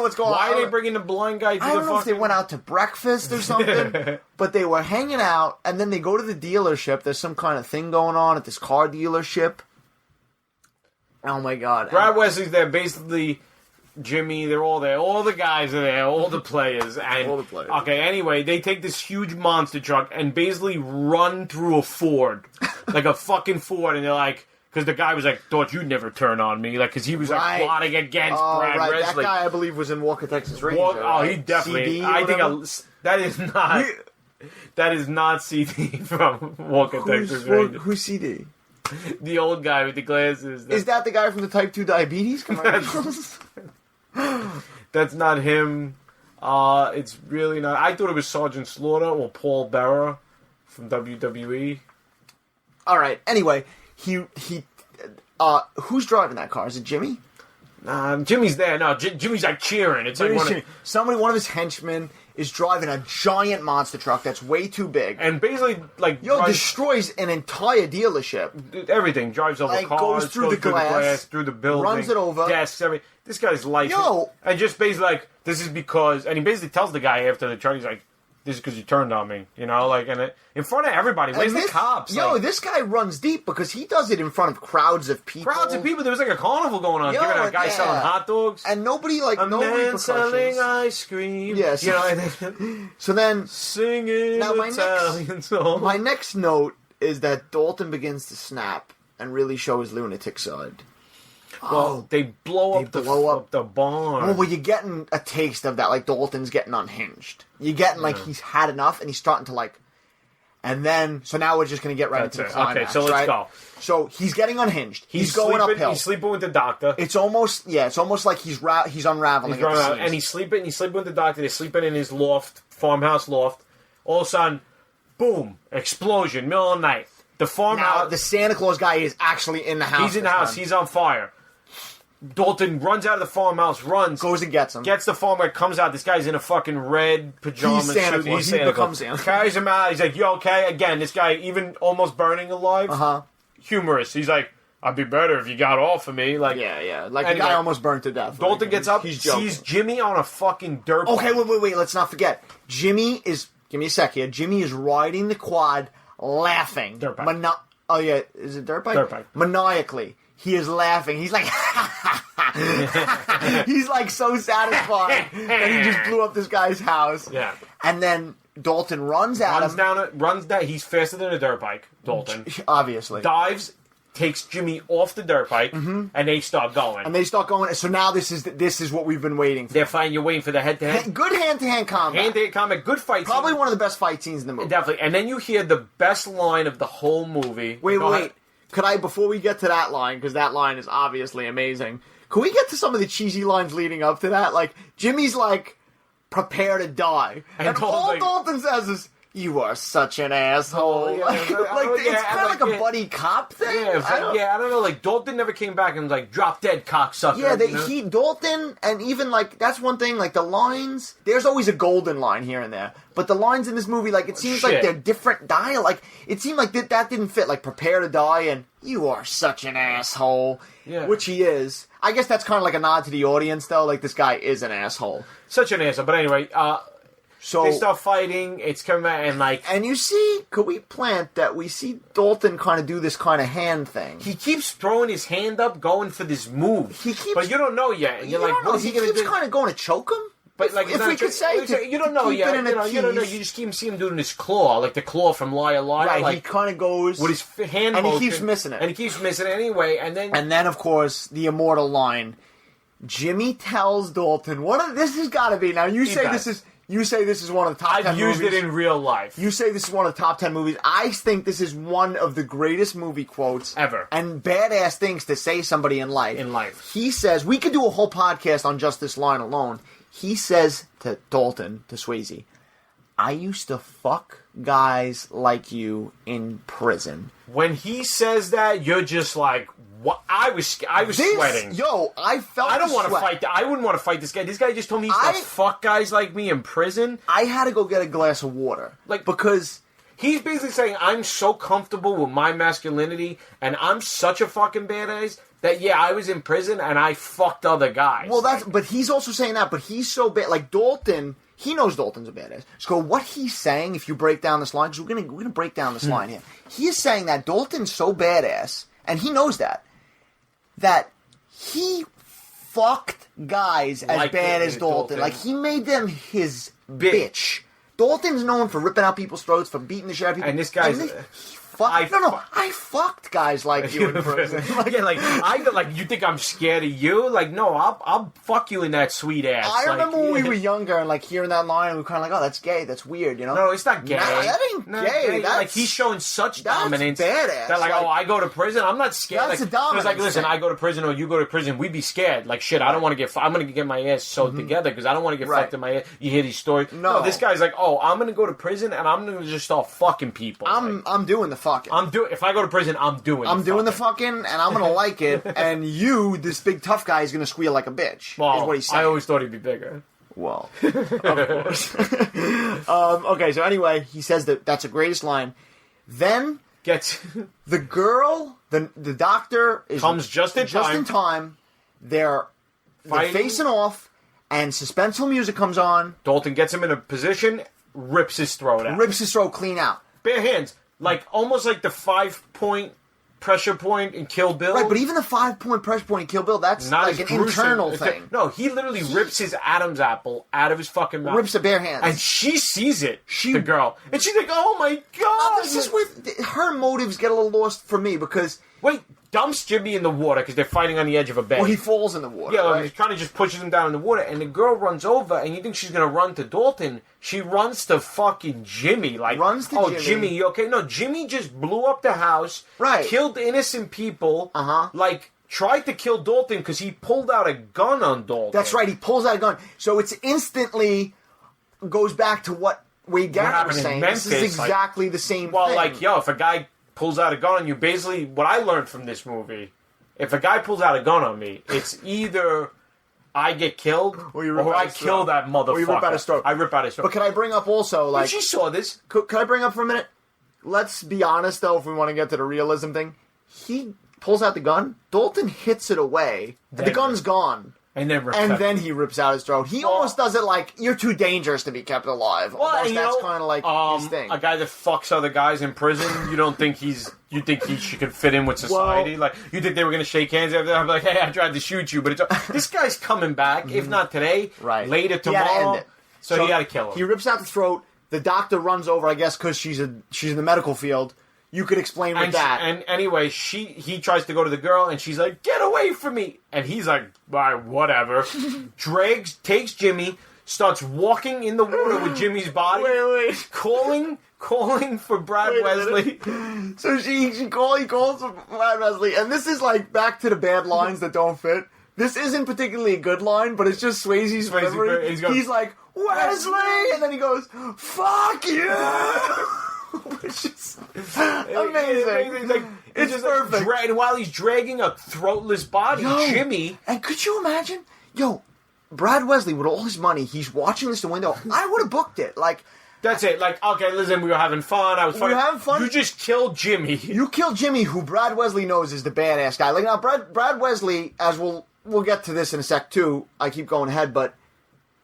what's going on. Why are they bringing the blind guy to the I don't know if they went out to breakfast or something, but they were hanging out, and then they go to the dealership. There's some kind of thing going on at this car dealership. Oh my god. Brad Wesley's there, basically... Jimmy, they're all there. All the guys are there. All the players. And, all the players. Okay, anyway, they take this huge monster truck and basically run through a Ford. Like a fucking Ford. And they're like... Because the guy was like, thought you'd never turn on me. Like, because he was like plotting against Brad Wesley. That guy, I believe, was in Walker, Texas Ranger. He definitely... that is not CD from Walker, Texas Ranger. Who's CD? The old guy with the glasses. Is that the guy from the Type 2 Diabetes commercials? That's not him. It's really not. I thought it was Sergeant Slaughter or Paul Bearer from WWE. All right. Anyway, who's driving that car? Is it Jimmy? Jimmy's there. No, Jimmy's like cheering. It's like one of his henchmen is driving a giant monster truck that's way too big. And basically, like... destroys an entire dealership. Everything. Drives over cars. Goes through the glass. Through the building. Runs it over. Desks, everything. This guy's life. And just basically like, this is because... And he basically tells the guy after the truck, he's like, this is because you turned on me. You know, like, and in front of everybody. Where's the cops? This guy runs deep because he does it in front of crowds of people. There was like a carnival going on. Giving a guy selling hot dogs. And nobody, like, no repercussions. Selling ice cream. Yes. You know, so then... Singing Italian song. My next note is that Dalton begins to snap and really show his lunatic side. Well, they blow up the barn. Well, you're getting a taste of that. Like, Dalton's getting unhinged. You're getting, like, he's had enough, and he's starting to, like... And then... So now we're just going to get right into the climax, okay, so let's go. So, he's getting unhinged. He's going uphill. He's sleeping with the doctor. It's almost like he's unraveling. And he's sleeping with the doctor. They're sleeping in his farmhouse loft. All of a sudden, boom, explosion, middle of the night. The farmhouse... Now, the Santa Claus guy is actually in the house. He's in the house. He's on fire. Dalton runs out of the farmhouse, goes and gets him. Gets the farmer, comes out. This guy's in a fucking red pajama suit. He's Santa Claus. Carries him out. He's like, you okay? Again, this guy, even almost burning alive, humorous. He's like, I'd be better if you got off of me. Like, yeah. Like, the guy almost burned to death. Dalton gets up, sees Jimmy on a fucking dirt bike. Okay, wait. Let's not forget. Jimmy is... Give me a sec here. Jimmy is riding the quad, laughing. Dirt bike. Is it dirt bike? Dirt bike. Maniacally. He is laughing. He's like, he's like so satisfied that he just blew up this guy's house. Yeah. And then Dalton runs at him. Runs down. He's faster than a dirt bike, Dalton. Obviously. Dives, takes Jimmy off the dirt bike, and they start going. So now this is what we've been waiting for. They're fine. You're waiting for the head-to-head. Good hand-to-hand combat. Hand-to-hand combat. Good fight scene. Probably one of the best fight scenes in the movie. Definitely. And then you hear the best line of the whole movie. Wait. Could I, before we get to that line, because that line is obviously amazing, Can we get to some of the cheesy lines leading up to that? Like, Jimmy's like, prepare to die. And all Dalton says is, you are such an asshole. It's kind of like a buddy cop thing. Yeah, I don't know. Like, Dalton never came back and was like, drop dead, cocksucker. Yeah, Dalton, and even, like, that's one thing, like, the lines, there's always a golden line here and there. But the lines in this movie, like, it seems like they're different dialect. Like, it seemed like that didn't fit. Like, prepare to die and you are such an asshole. Yeah. Which he is. I guess that's kind of like a nod to the audience, though. Like, this guy is an asshole. Such an asshole. But anyway, so they start fighting, it's coming out, and like... And you see, could we plant that we see Dalton kind of do this kind of hand thing? He keeps throwing his hand up, going for this move. But you don't know yet. And you're like, what is he going to do? He keeps kind of going to choke him? But like, if we could say... You don't know yet. You don't know. You just see him doing this claw, like the claw from Liar Liar. Right, like, he kind of goes... With his hand and motion, he keeps missing it. And he keeps missing it anyway, and then... And then, of course, the immortal line. Jimmy tells Dalton... This has got to be... Now, you say this is one of the top 10 movies. I've used it in real life. You say this is one of the top 10 movies. I think this is one of the greatest movie quotes ever. And badass things to say somebody in life. In life. He says, we could do a whole podcast on just this line alone. He says to Dalton, to Swayze, I used to fuck guys like you in prison. When he says that, you're just like, what? I was sweating. Yo, I felt. I don't want to fight. I wouldn't want to fight this guy. This guy just told me he's gonna fuck guys like me in prison. I had to go get a glass of water, because he's basically saying I'm so comfortable with my masculinity, and I'm such a fucking badass that I was in prison and I fucked other guys. Well, but he's also saying that, but he's so bad. Like Dalton, he knows Dalton's a badass. So what he's saying, if you break down this line, because we're gonna break down this line here. He is saying that Dalton's so badass, and he knows that he fucked guys as bad as Dalton. Like, he made them his bitch. Dalton's known for ripping out people's throats, for beating the shit out of people. And this guy's... I fucked guys like you in prison. You think I'm scared of you? Like, no, I'll fuck you in that sweet ass. I remember when we were younger and like hearing that line, we were kind of like, oh, that's gay, that's weird, you know? No, it's not gay. Nah, that ain't gay. That's, like, he's showing such dominance. That's badass. That I go to prison, I'm not scared. That's a dominance. Like, listen, I go to prison or you go to prison, we'd be scared. Like, shit, I don't want to get. I'm gonna get my ass sewed together because I don't want to get fucked in my ass. You hear these stories? No, this guy's like, oh, I'm gonna go to prison and I'm gonna just start fucking people. I'm doing the fucking. If I go to prison, I'm doing the fucking, and I'm gonna like it, and you, this big tough guy, is gonna squeal like a bitch. Well, is what he's saying. I always thought he'd be bigger. Well, of course. Okay, so anyway, he says that's the greatest line. Then the girl, the doctor comes just in time. They're facing off, and suspenseful music comes on. Dalton gets him in a position, rips his throat out. Rips his throat clean out. Bare hands. Like, almost like the 5-point pressure point in Kill Bill. Right, but even the 5-point pressure point in Kill Bill, that's not like an internal thing. No, he literally rips his Adam's apple out of his fucking mouth. Rips a bare hand. And she sees it, the girl. And she's like, oh my God. This is with her motives get a little lost for me because... Wait, dumps Jimmy in the water because they're fighting on the edge of a bed. Well, he falls in the water. Yeah, right? He kind of just pushes him down in the water, and the girl runs over, and you think she's going to run to Dalton. She runs to fucking Jimmy. Like, Jimmy, you okay? No, Jimmy just blew up the house, killed innocent people, like, tried to kill Dalton because he pulled out a gun on Dalton. That's right, he pulls out a gun. So it's instantly goes back to what Wade Garrett was saying. Memphis, this is exactly the same thing. Well, like, if a guy pulls out a gun on you, basically what I learned from this movie, if a guy pulls out a gun on me, it's either I get killed or I kill that motherfucker. Or you rip out his throat. I rip out his throat. But can I bring up also, like... But she saw this. Can I bring up for a minute? Let's be honest, though, if we want to get to the realism thing. He pulls out the gun, Dalton hits it away, and the gun's gone. And then he rips out his throat. He almost does it like, you're too dangerous to be kept alive. Well, almost that's kind of like his thing. A guy that fucks other guys in prison, you think he could fit in with society? Like, you think they were going to shake hands after that? I'm like, hey, I tried to shoot you, but this guy's coming back, if not today, later tomorrow. So he had to kill him. He rips out the throat. The doctor runs over, I guess, because she's in the medical field. You could explain with that. And anyway, he tries to go to the girl, and she's like, get away from me! And he's like, all right, whatever. Takes Jimmy, starts walking in the water with Jimmy's body. Wait. Calling for Brad Wesley. So he calls for Brad Wesley, and this is like back to the bad lines that don't fit. This isn't particularly a good line, but it's just Swayze's delivery. He's like, Wesley! And then he goes, fuck you! Which is amazing. It's just perfect. And while he's dragging a throatless body, Jimmy... And could you imagine? Brad Wesley, with all his money, he's watching this in the window. I would have booked it. Like... That's it. Like, okay, listen, we were having fun. We were having fun. You just killed Jimmy. You killed Jimmy, who Brad Wesley knows is the badass guy. Like, now, Brad Wesley, as we'll get to this in a sec, too. I keep going ahead, but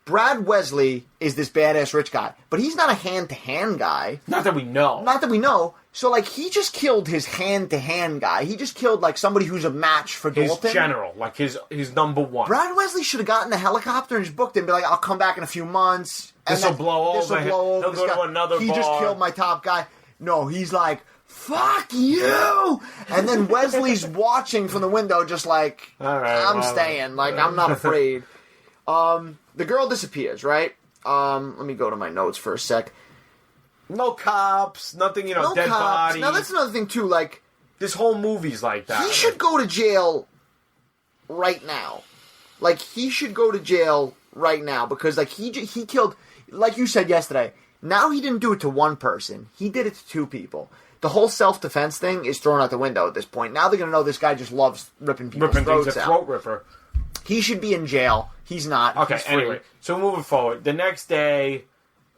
Brad Wesley is this badass rich guy. But he's not a hand-to-hand guy. Not that we know. So, like, he just killed his hand-to-hand guy. He just killed, like, somebody who's a match for Dalton. His general, like, his number one. Brad Wesley should have gotten the helicopter and just booked it and be like, I'll come back in a few months. This will blow over. He'll go to another bar. He just killed my top guy. No, he's like, fuck you! And then Wesley's watching from the window just like, I'm staying. Like, I'm not afraid. The girl disappears, right? Let me go to my notes for a sec. No cops, nothing, dead cops. body. Now, that's another thing, too, like... This whole movie's like that. He should go to jail right now. Like, he should go to jail right now because, like, he killed... Like you said yesterday, now he didn't do it to one person. He did it to two people. The whole self-defense thing is thrown out the window at this point. Now they're going to know this guy just loves ripping people's throats out. He's a throat ripper. He should be in jail. He's not. Okay, He's free. anyway. So moving forward. The next day,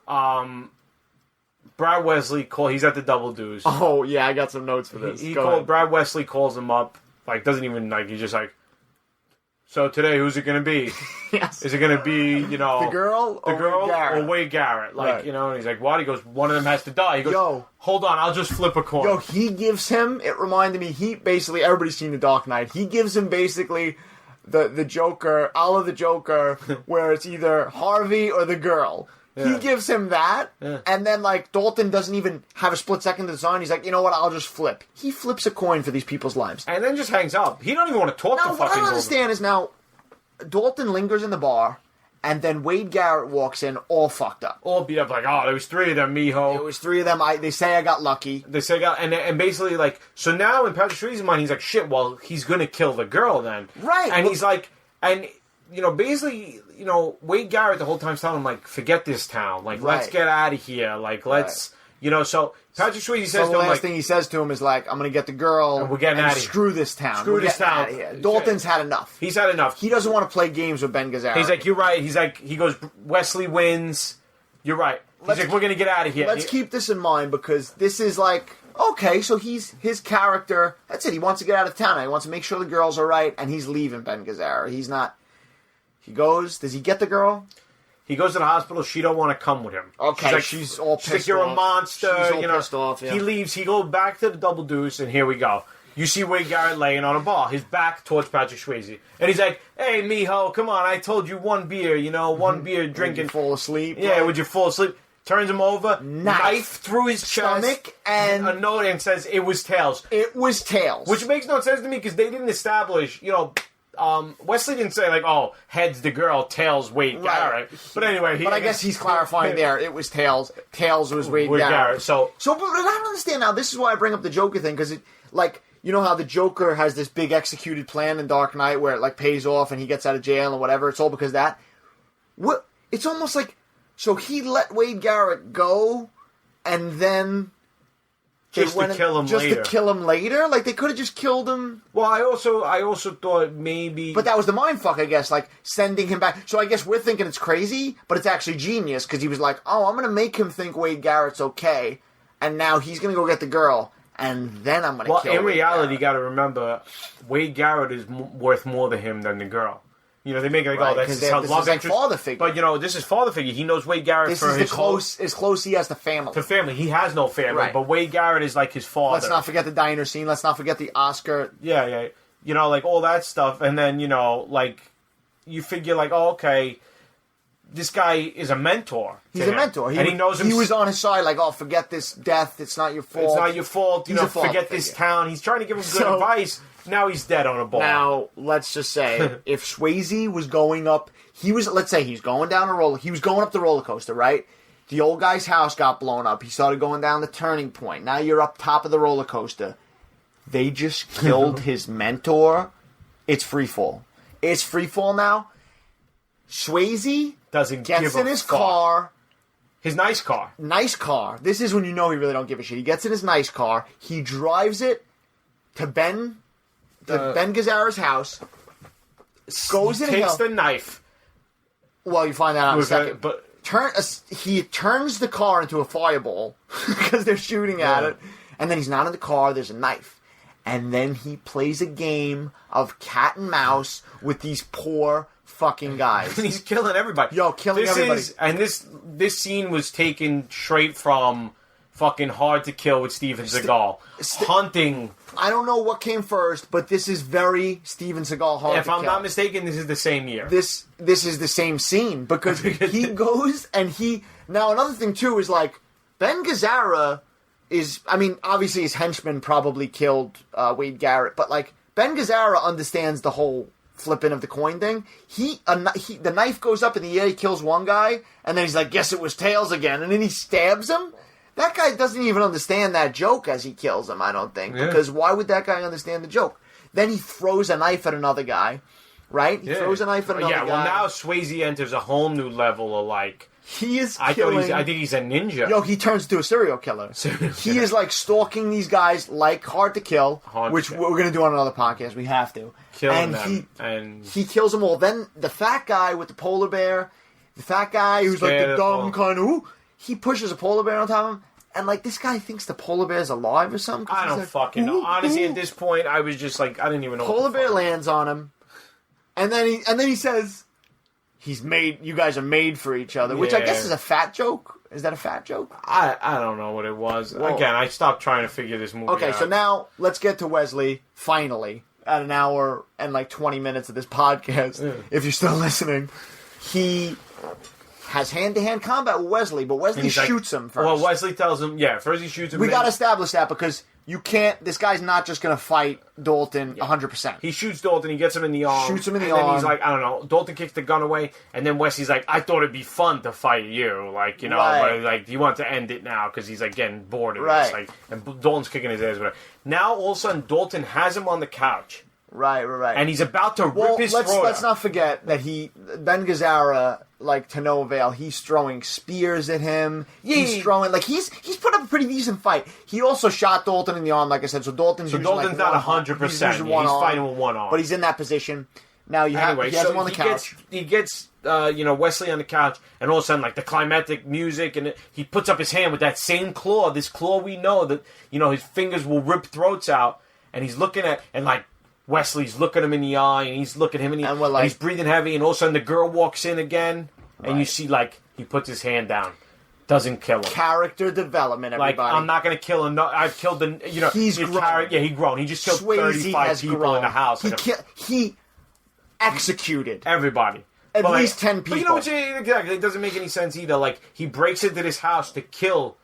Brad Wesley he's at the Double Deuce. Oh, yeah, I got some notes for this. Brad Wesley calls him up. Like, doesn't even, like, he's just like, so today, who's it going to be? Yes. Is it going to be, the girl or Wade Garrett? Like, right. And he's like, what? He goes, one of them has to die. He goes, hold on, I'll just flip a coin. He gives him, it reminded me, basically, everybody's seen The Dark Knight. He gives him basically the Joker, a la the Joker, where it's either Harvey or the girl. Yeah. He gives him that, and then, like, Dalton doesn't even have a split second to design. He's like, you know what, I'll just flip. He flips a coin for these people's lives. And then just hangs up. He don't even want to talk to fucking What I don't understand is now, Dalton lingers in the bar, and then Wade Garrett walks in all fucked up. All beat up, like, there was three of them, mijo. There was three of them. They say I got lucky. And basically, like, so now in Patrick Swayze's mind, he's like, shit, well, he's going to kill the girl then. Right. And he's like, basically, Wade Garrett the whole time's telling him, like, forget this town. Like, let's get out of here. Like, let's, so Patrick Swayze says to him, the last thing he says to him is, like, I'm going to get the girl and we're getting out of here. Screw this town. Screw this town. Out of here. Dalton's had enough. He's had enough. He doesn't want to play games with Ben Gazzara. He's like, you're right. He's like, he goes, Wesley wins. You're right. He's like, we're going to get out of here. Let's keep this in mind because this is like, okay, so his character, that's it. He wants to get out of town. He wants to make sure the girls are right, and he's leaving Ben Gazzara. He's not... He goes. Does he get the girl? He goes to the hospital. She don't want to come with him. Okay, she's all pissed off. She's like, you're a monster. She's all pissed off. Yeah. He leaves. He goes back to the Double Deuce, and here we go. You see Wade Garrett laying on a bar, his back towards Patrick Swayze, and he's like, "Hey, mijo, come on! I told you one beer. One beer drinking. Would you fall asleep? Yeah, would you fall asleep?" Turns him over, knife through his stomach, and a note and says, "It was tails." It was tails, which makes no sense to me because they didn't establish, Wesley didn't say, like, oh, head's the girl, tails Wade Garrett. But anyway... I guess he's clarifying there. It was tails. Tails was Wade Garrett. So, but I don't understand now. This is why I bring up the Joker thing, because, you know how the Joker has this big executed plan in Dark Knight where it, like, pays off and he gets out of jail and whatever. It's all because of that. It's almost like... So he let Wade Garrett go, and then... Just to kill him later? Like, they could have just killed him. Well, I also thought maybe... But that was the mindfuck, I guess, like, sending him back. So I guess we're thinking it's crazy, but it's actually genius, because he was like, oh, I'm going to make him think Wade Garrett's okay, and now he's going to go get the girl, and then I'm going to kill him. Well, in reality, you got to remember, Wade Garrett is worth more to him than the girl. They make it like, that's his love interest. Father figure. But, this is father figure. He knows Wade Garrett this for is his as close he has to family. To family. He has no family, but Wade Garrett is like his father. Let's not forget the diner scene. Let's not forget the Oscar. Yeah. Like, all that stuff. And then, like, you figure, like, oh, okay, this guy is a mentor. He's a mentor. He knows him. He was on his side, like, oh, forget this death. It's not your fault. It's not your fault. Forget this town. He's trying to give him good advice. Now he's dead on a ball. Now, let's just say, if Swayze was going up, let's say he's going down he was going up the roller coaster, right? The old guy's house got blown up. He started going down the turning point. Now you're up top of the roller coaster. They just killed his mentor. It's free fall. It's free fall now. Swayze Doesn't gets give in a his fuck. car. His nice car. Nice car. This is when you know he really don't give a shit. He gets in his nice car. He drives it to Ben Gazzara's house. Goes in Takes the knife. Well, you find that out in a second. But He turns the car into a fireball because they're shooting at it. And then he's not in the car. There's a knife. And then he plays a game of cat and mouse with these poor fucking guys. and he's killing everybody. Yo, killing everybody. This scene was taken straight from fucking Hard to Kill with Steven Seagal. Hunting. I don't know what came first, but this is very Steven Seagal hard If to I'm kill. not mistaken, this is the same year. This is the same scene because he goes and he... Now, another thing, too, is like, Ben Gazzara is... I mean, obviously his henchman probably killed Wade Garrett, but, like, Ben Gazzara understands the whole flipping of the coin thing. The knife goes up in the air, he kills one guy, and then he's like, guess it was Tails again, and then he stabs him. That guy doesn't even understand that joke as he kills him, I don't think. Yeah. Because why would that guy understand the joke? Then he throws a knife at another guy, right? He throws a knife at another guy. Yeah, well, now Swayze enters a whole new level of, like... He is I killing... think he's a ninja. Yo, he turns into a serial killer. He is, like, stalking these guys like Hard to Kill, which we're going to do on another podcast. We have to. Killing them. He kills them all. Then the fat guy with the polar bear, the fat guy who's, like, the dumb kind of... He pushes a polar bear on top of him. And, like, this guy thinks the polar bear's alive or something. I don't fucking know. Honestly, at this point, I was just like, I didn't even know. Polar bear lands on him. And then he says, you guys are made for each other. Which I guess is a fat joke. Is that a fat joke? I don't know what it was. Whoa. Again, I stopped trying to figure this movie out. Okay, so now let's get to Wesley, finally, at an hour and like 20 minutes of this podcast, if you're still listening. He has hand-to-hand combat with Wesley, but Wesley shoots him first. Well, Wesley tells him, first he shoots him. We got to establish that because you can't, this guy's not just going to fight Dalton 100%. He shoots Dalton, he gets him in the arm. Shoots him in the arm. arm. And then he's like, I don't know, Dalton kicks the gun away, and then Wesley's like, I thought it'd be fun to fight you. Like, you know, but like, do you want to end it now? Because he's like getting bored of this. Like, and Dalton's kicking his ass. Whatever. Now, all of a sudden, Dalton has him on the couch. Right. And he's about to rip his throat out. Let's not forget that Ben Gazzara, like, to no avail, he's throwing spears at him. Yeah. He's throwing, like, he's put up a pretty decent fight. He also shot Dalton in the arm, like I said, so Dalton's not 100%. He's fighting with one arm. But he's in that position. Now, he has him on the couch. He gets Wesley on the couch, and all of a sudden, like, the climactic music, and he puts up his hand with that same claw, this claw we know that, you know, his fingers will rip throats out, and he's looking at, and, like, Wesley's looking him in the eye, and he's looking him in the eye, and he's breathing heavy, and all of a sudden the girl walks in again, and you see, like, he puts his hand down. Doesn't kill him. Character development, everybody. Like, I'm not going to kill him. No, I've killed the, you know. He's grown. He's grown. He just killed Swayze 35 people grown. in the house. He executed everybody. At least 10 people. But you know what? Exactly. It doesn't make any sense either. Like, he breaks into this house to kill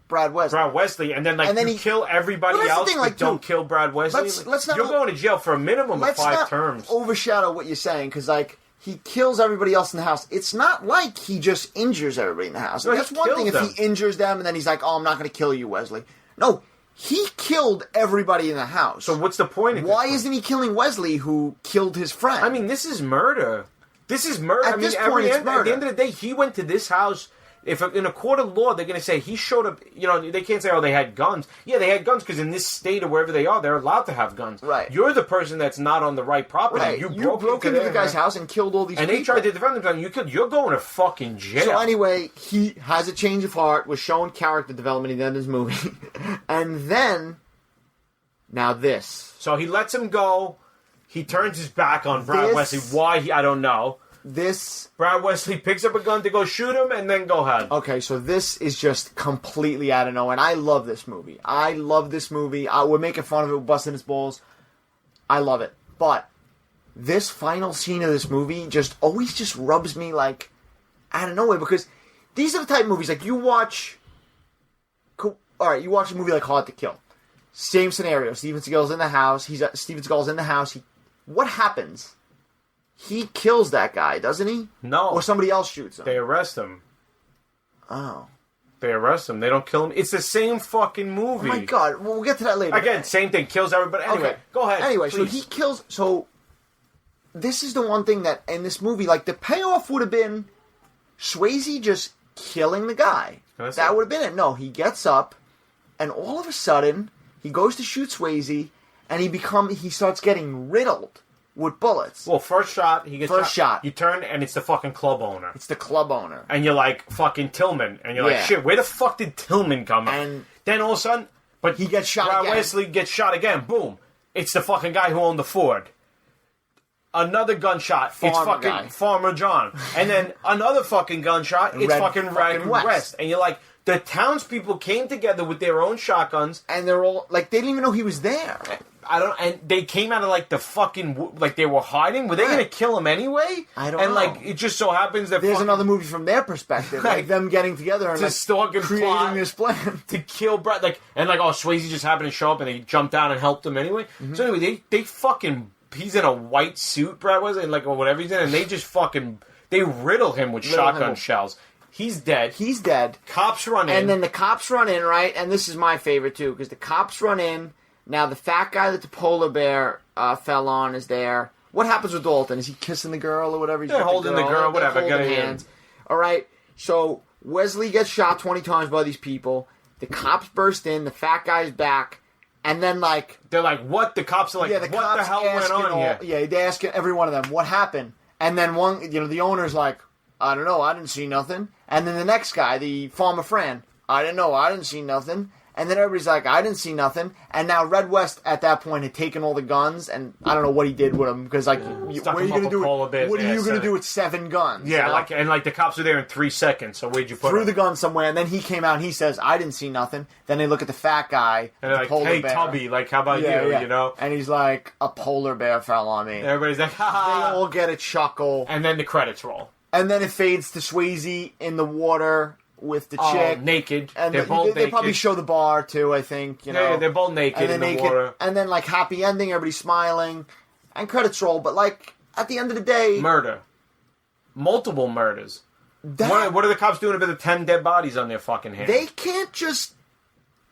Brad Wesley, and then you kill everybody else, but don't kill Brad Wesley. You're going to jail for a minimum of 5 terms. Let's not overshadow what you're saying, because, like, he kills everybody else in the house. It's not like he just injures everybody in the house. No, that's one thing if he injures them, and then he's like, oh, I'm not going to kill you, Wesley. No, he killed everybody in the house. So what's the point? Why isn't he killing Wesley, who killed his friend? I mean, this is murder. This is murder. At this point, it's murder. At the end of the day, he went to this house. If in a court of law, they're going to say he showed up, you know, they can't say, oh, they had guns. Yeah, they had guns because in this state or wherever they are, they're allowed to have guns. Right. You're the person that's not on the right property. Right. You broke into the guy's house and killed all these people. And they tried to defend themselves. You're going to fucking jail. So anyway, he has a change of heart, was showing character development in the end of his movie. And then, now this. So he lets him go. He turns his back on Brad Wesley. Why? I don't know. Brad Wesley picks up a gun to go shoot him, and then go ahead. Okay, so this is just completely out of nowhere, and I love this movie. We're making fun of it, we're busting its balls. I love it. But this final scene of this movie always just rubs me, like, out of nowhere, because these are the type of movies, like, you watch a movie like Hard to Kill. Same scenario. Steven Seagal's in the house. What happens? He kills that guy, doesn't he? No. Or somebody else shoots him. They arrest him. Oh. They arrest him. They don't kill him. It's the same fucking movie. Oh my god. Well, we'll get to that later. Again, same thing. Kills everybody. Anyway, go ahead. Anyway, please. so he kills... So, this is the one thing that in this movie, like the payoff would have been Swayze just killing the guy. That would have been it. No, he gets up, and all of a sudden he goes to shoot Swayze, and he starts getting riddled with bullets. Well, first shot, he gets First shot. You turn, and it's the fucking club owner. It's the club owner. And you're like, fucking Tillman. And you're like, shit, where the fuck did Tillman come in? And then all of a sudden, but he gets shot Brad again. Wesley gets shot again. Boom. It's the fucking guy who owned the Ford. Another gunshot. It's fucking guy. Farmer John. And then another fucking gunshot. It's fucking Raglan West. And you're like, the townspeople came together with their own shotguns. And they're all, like, they didn't even know he was there. And they came out of, like, the fucking, like, they were hiding. Were they going to kill him anyway? I don't know. And, know. like, it just so happens that there's another movie from their perspective, like them getting together and to like, stalk and creating plot this plan to kill Brad. Like, and like, oh, Swayze just happened to show up and they jumped down and helped him anyway. Mm-hmm. So anyway, they fucking, he's in a white suit, Brad was, and like, or whatever he's in, and they just fucking, they riddle him with shotgun shells. He's dead. He's dead. Cops run in. And then the cops run in, right? And this is my favorite, too, because the cops run in. Now, the fat guy that the polar bear fell on is there. What happens with Dalton? Is he kissing the girl or whatever? He's They're holding the girl, whatever. Holding hands. All right. So, Wesley gets shot 20 times by these people. The cops burst in. The fat guy's back. And then, like... They're like, what? The cops are like, what the hell went on here? Yeah, they ask every one of them, what happened? And then the owner's like, I don't know, I didn't see nothing. And then the next guy, the farmer friend, I didn't know, I didn't see nothing. And then everybody's like, I didn't see nothing. And now Red West at that point had taken all the guns, and I don't know what he did with them because like, what are you going to do? What are you going to do with 7 guns? Yeah, you know? like the cops were there in 3 seconds. So where'd you put Threw them? the gun somewhere, and then he came out and he says, I didn't see nothing. Then they look at the fat guy, and they're like, hey, Tubby, like, how about you? Yeah. You know? And he's like, a polar bear fell on me. And everybody's like, ha ha. They all get a chuckle. And then the credits roll. And then it fades to Swayze in the water with the chick. Naked. And they're both they naked. probably show the bar, too, I think. You know? Yeah, they're both naked in the water. And then, like, happy ending, everybody smiling. And credits roll. But, like, at the end of the day... Murder. Multiple murders. What are the cops doing about the 10 dead bodies on their fucking hands? They can't just...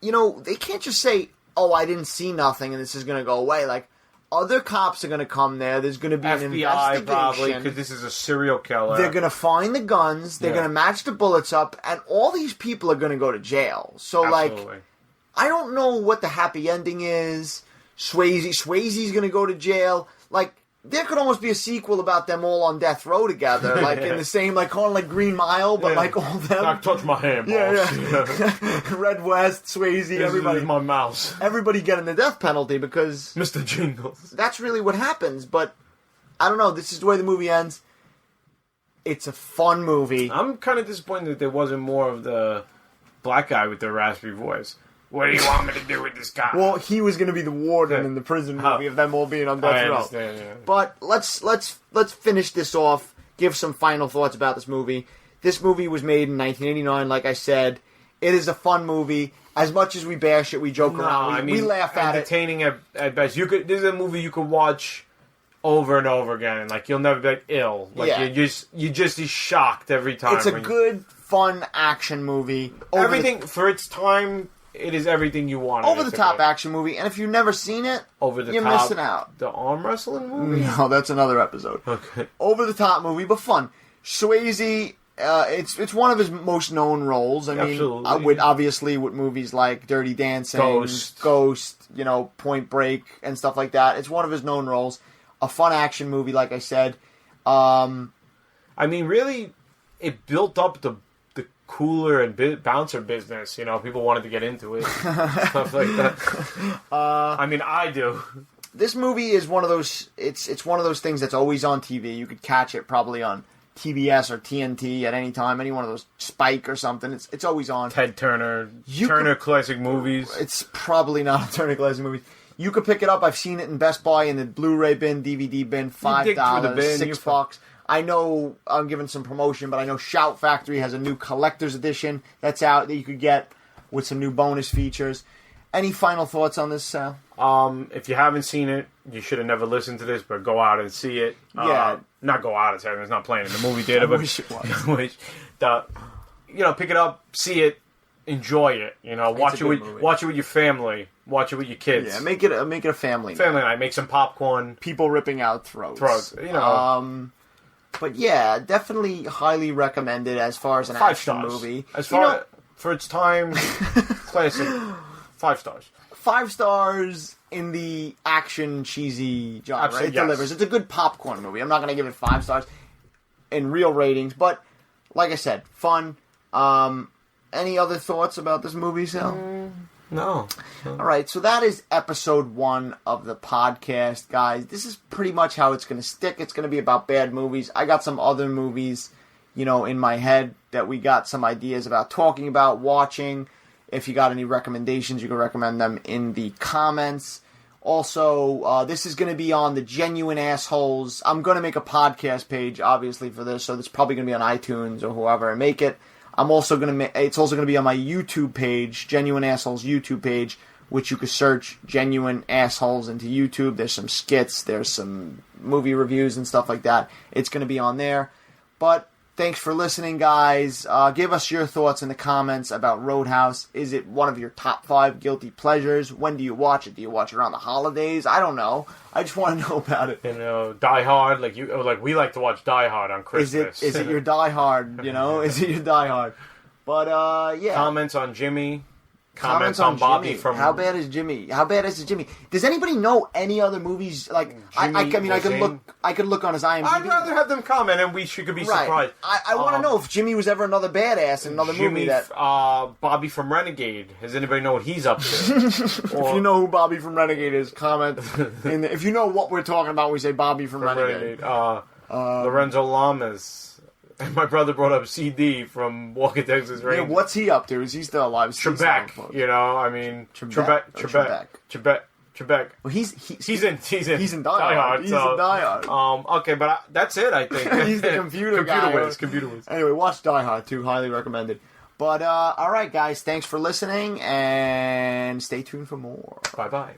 You know, they can't just say, oh, I didn't see nothing and this is going to go away. Like... Other cops are going to come there. There's going to be an investigation. FBI, probably, because this is a serial killer. They're going to find the guns. They're going to match the bullets up. And all these people are going to go to jail. So, like, I don't know what the happy ending is. Swayze's going to go to jail. Like, there could almost be a sequel about them all on death row together. Like, in the same, like, kind of like Green Mile, but like all them. Like, touch my hand, boss. Yeah. Red West, Swayze, everybody. This is my mouse. Everybody getting the death penalty because... Mr. Jingles. That's really what happens, but I don't know. This is the way the movie ends. It's a fun movie. I'm kind of disappointed that there wasn't more of the black guy with the raspy voice. What do you want me to do with this guy? Well, he was going to be the warden in the prison movie of them all being on death row. I understand, yeah. But let's finish this off. Give some final thoughts about this movie. This movie was made in 1989, like I said. It is a fun movie. As much as we bash it, we joke around. We laugh at it. Entertaining at best. This is a movie you could watch over and over again, and like you'll never be like ill. Like you're just shocked every time. It's a good, fun action movie. Everything for its time. It is everything you want. Over the top action movie, and if you've never seen it, you're missing out. The arm wrestling movie? No, that's another episode. Okay. Over the top movie, but fun. Swayze, it's one of his most known roles. I mean, obviously with movies like Dirty Dancing, Ghost, you know, Point Break, and stuff like that. It's one of his known roles. A fun action movie, like I said. I mean, really, it built up the cooler and bouncer business. You know, people wanted to get into it, stuff like that. I mean, I do. This movie is one of those. It's one of those things that's always on TV. You could catch it probably on TBS or TNT at any time. Any one of those, Spike or something. It's always on. Ted Turner, Classic Movies. It's probably not a Turner Classic Movies. You could pick it up. I've seen it in Best Buy in the Blu-ray bin, DVD bin, $5, $6. I know I'm giving some promotion, but I know Shout Factory has a new collector's edition that's out that you could get with some new bonus features. Any final thoughts on this, Sal? If you haven't seen it, you should have never listened to this, but go out and see it. Yeah. Not go out and see it. It's not playing in the movie theater. I wish it was. Pick it up, see it. enjoy it. You know, watch it with your family. Watch it with your kids. Yeah, make it a family night. Make some popcorn. People ripping out throats. You know. But yeah, definitely highly recommended as far as an 5 action stars. movie. As far for its time, classic. 5 stars. 5 stars in the action cheesy genre. Absolutely, It delivers. It's a good popcorn movie. I'm not going to give it 5 stars in real ratings, but like I said, fun. Any other thoughts about this movie, Sal? No. All right, so that is episode 1 of the podcast, guys. This is pretty much how it's going to stick. It's going to be about bad movies. I got some other movies, in my head that we got some ideas about talking about, watching. If you got any recommendations, you can recommend them in the comments. Also, this is going to be on the Genuine Assholes. I'm going to make a podcast page, obviously, for this, so it's probably going to be on iTunes or whoever I make it. I'm also going to it's also going to be on my YouTube page, Genuine Assholes YouTube page, which you could search Genuine Assholes into YouTube. There's some skits, there's some movie reviews and stuff like that. It's going to be on there. But thanks for listening, guys. Give us your thoughts in the comments about Roadhouse. Is it one of your top 5 guilty pleasures? When do you watch it? Do you watch it around the holidays? I don't know. I just want to know about it. Die Hard, we like to watch Die Hard on Christmas. Is it your Die Hard? Is it your Die Hard? But yeah. Comments on Jimmy. Comments on Bobby Jimmy. from. How bad is Jimmy? How bad is Jimmy? Does anybody know any other movies like? I could look on his IMDb. I'd rather have them comment, and we could be surprised. I want to know if Jimmy was ever another badass in another movie. That Bobby from Renegade. Does anybody know what he's up to? If you know who Bobby from Renegade is, comment. If you know what we're talking about, we say Bobby from Renegade. Lorenzo Lamas. And my brother brought up CD from Walker, Texas Ranger. Yeah, what's he up to? Is he still alive? Trebek, Trebek. Well, he's in Die Hard. He's in Die Hard. Okay, but that's it, I think. He's the computer guy. Computer whiz. Anyway, watch Die Hard too. Highly recommended. But all right, guys, thanks for listening, and stay tuned for more. Bye-bye.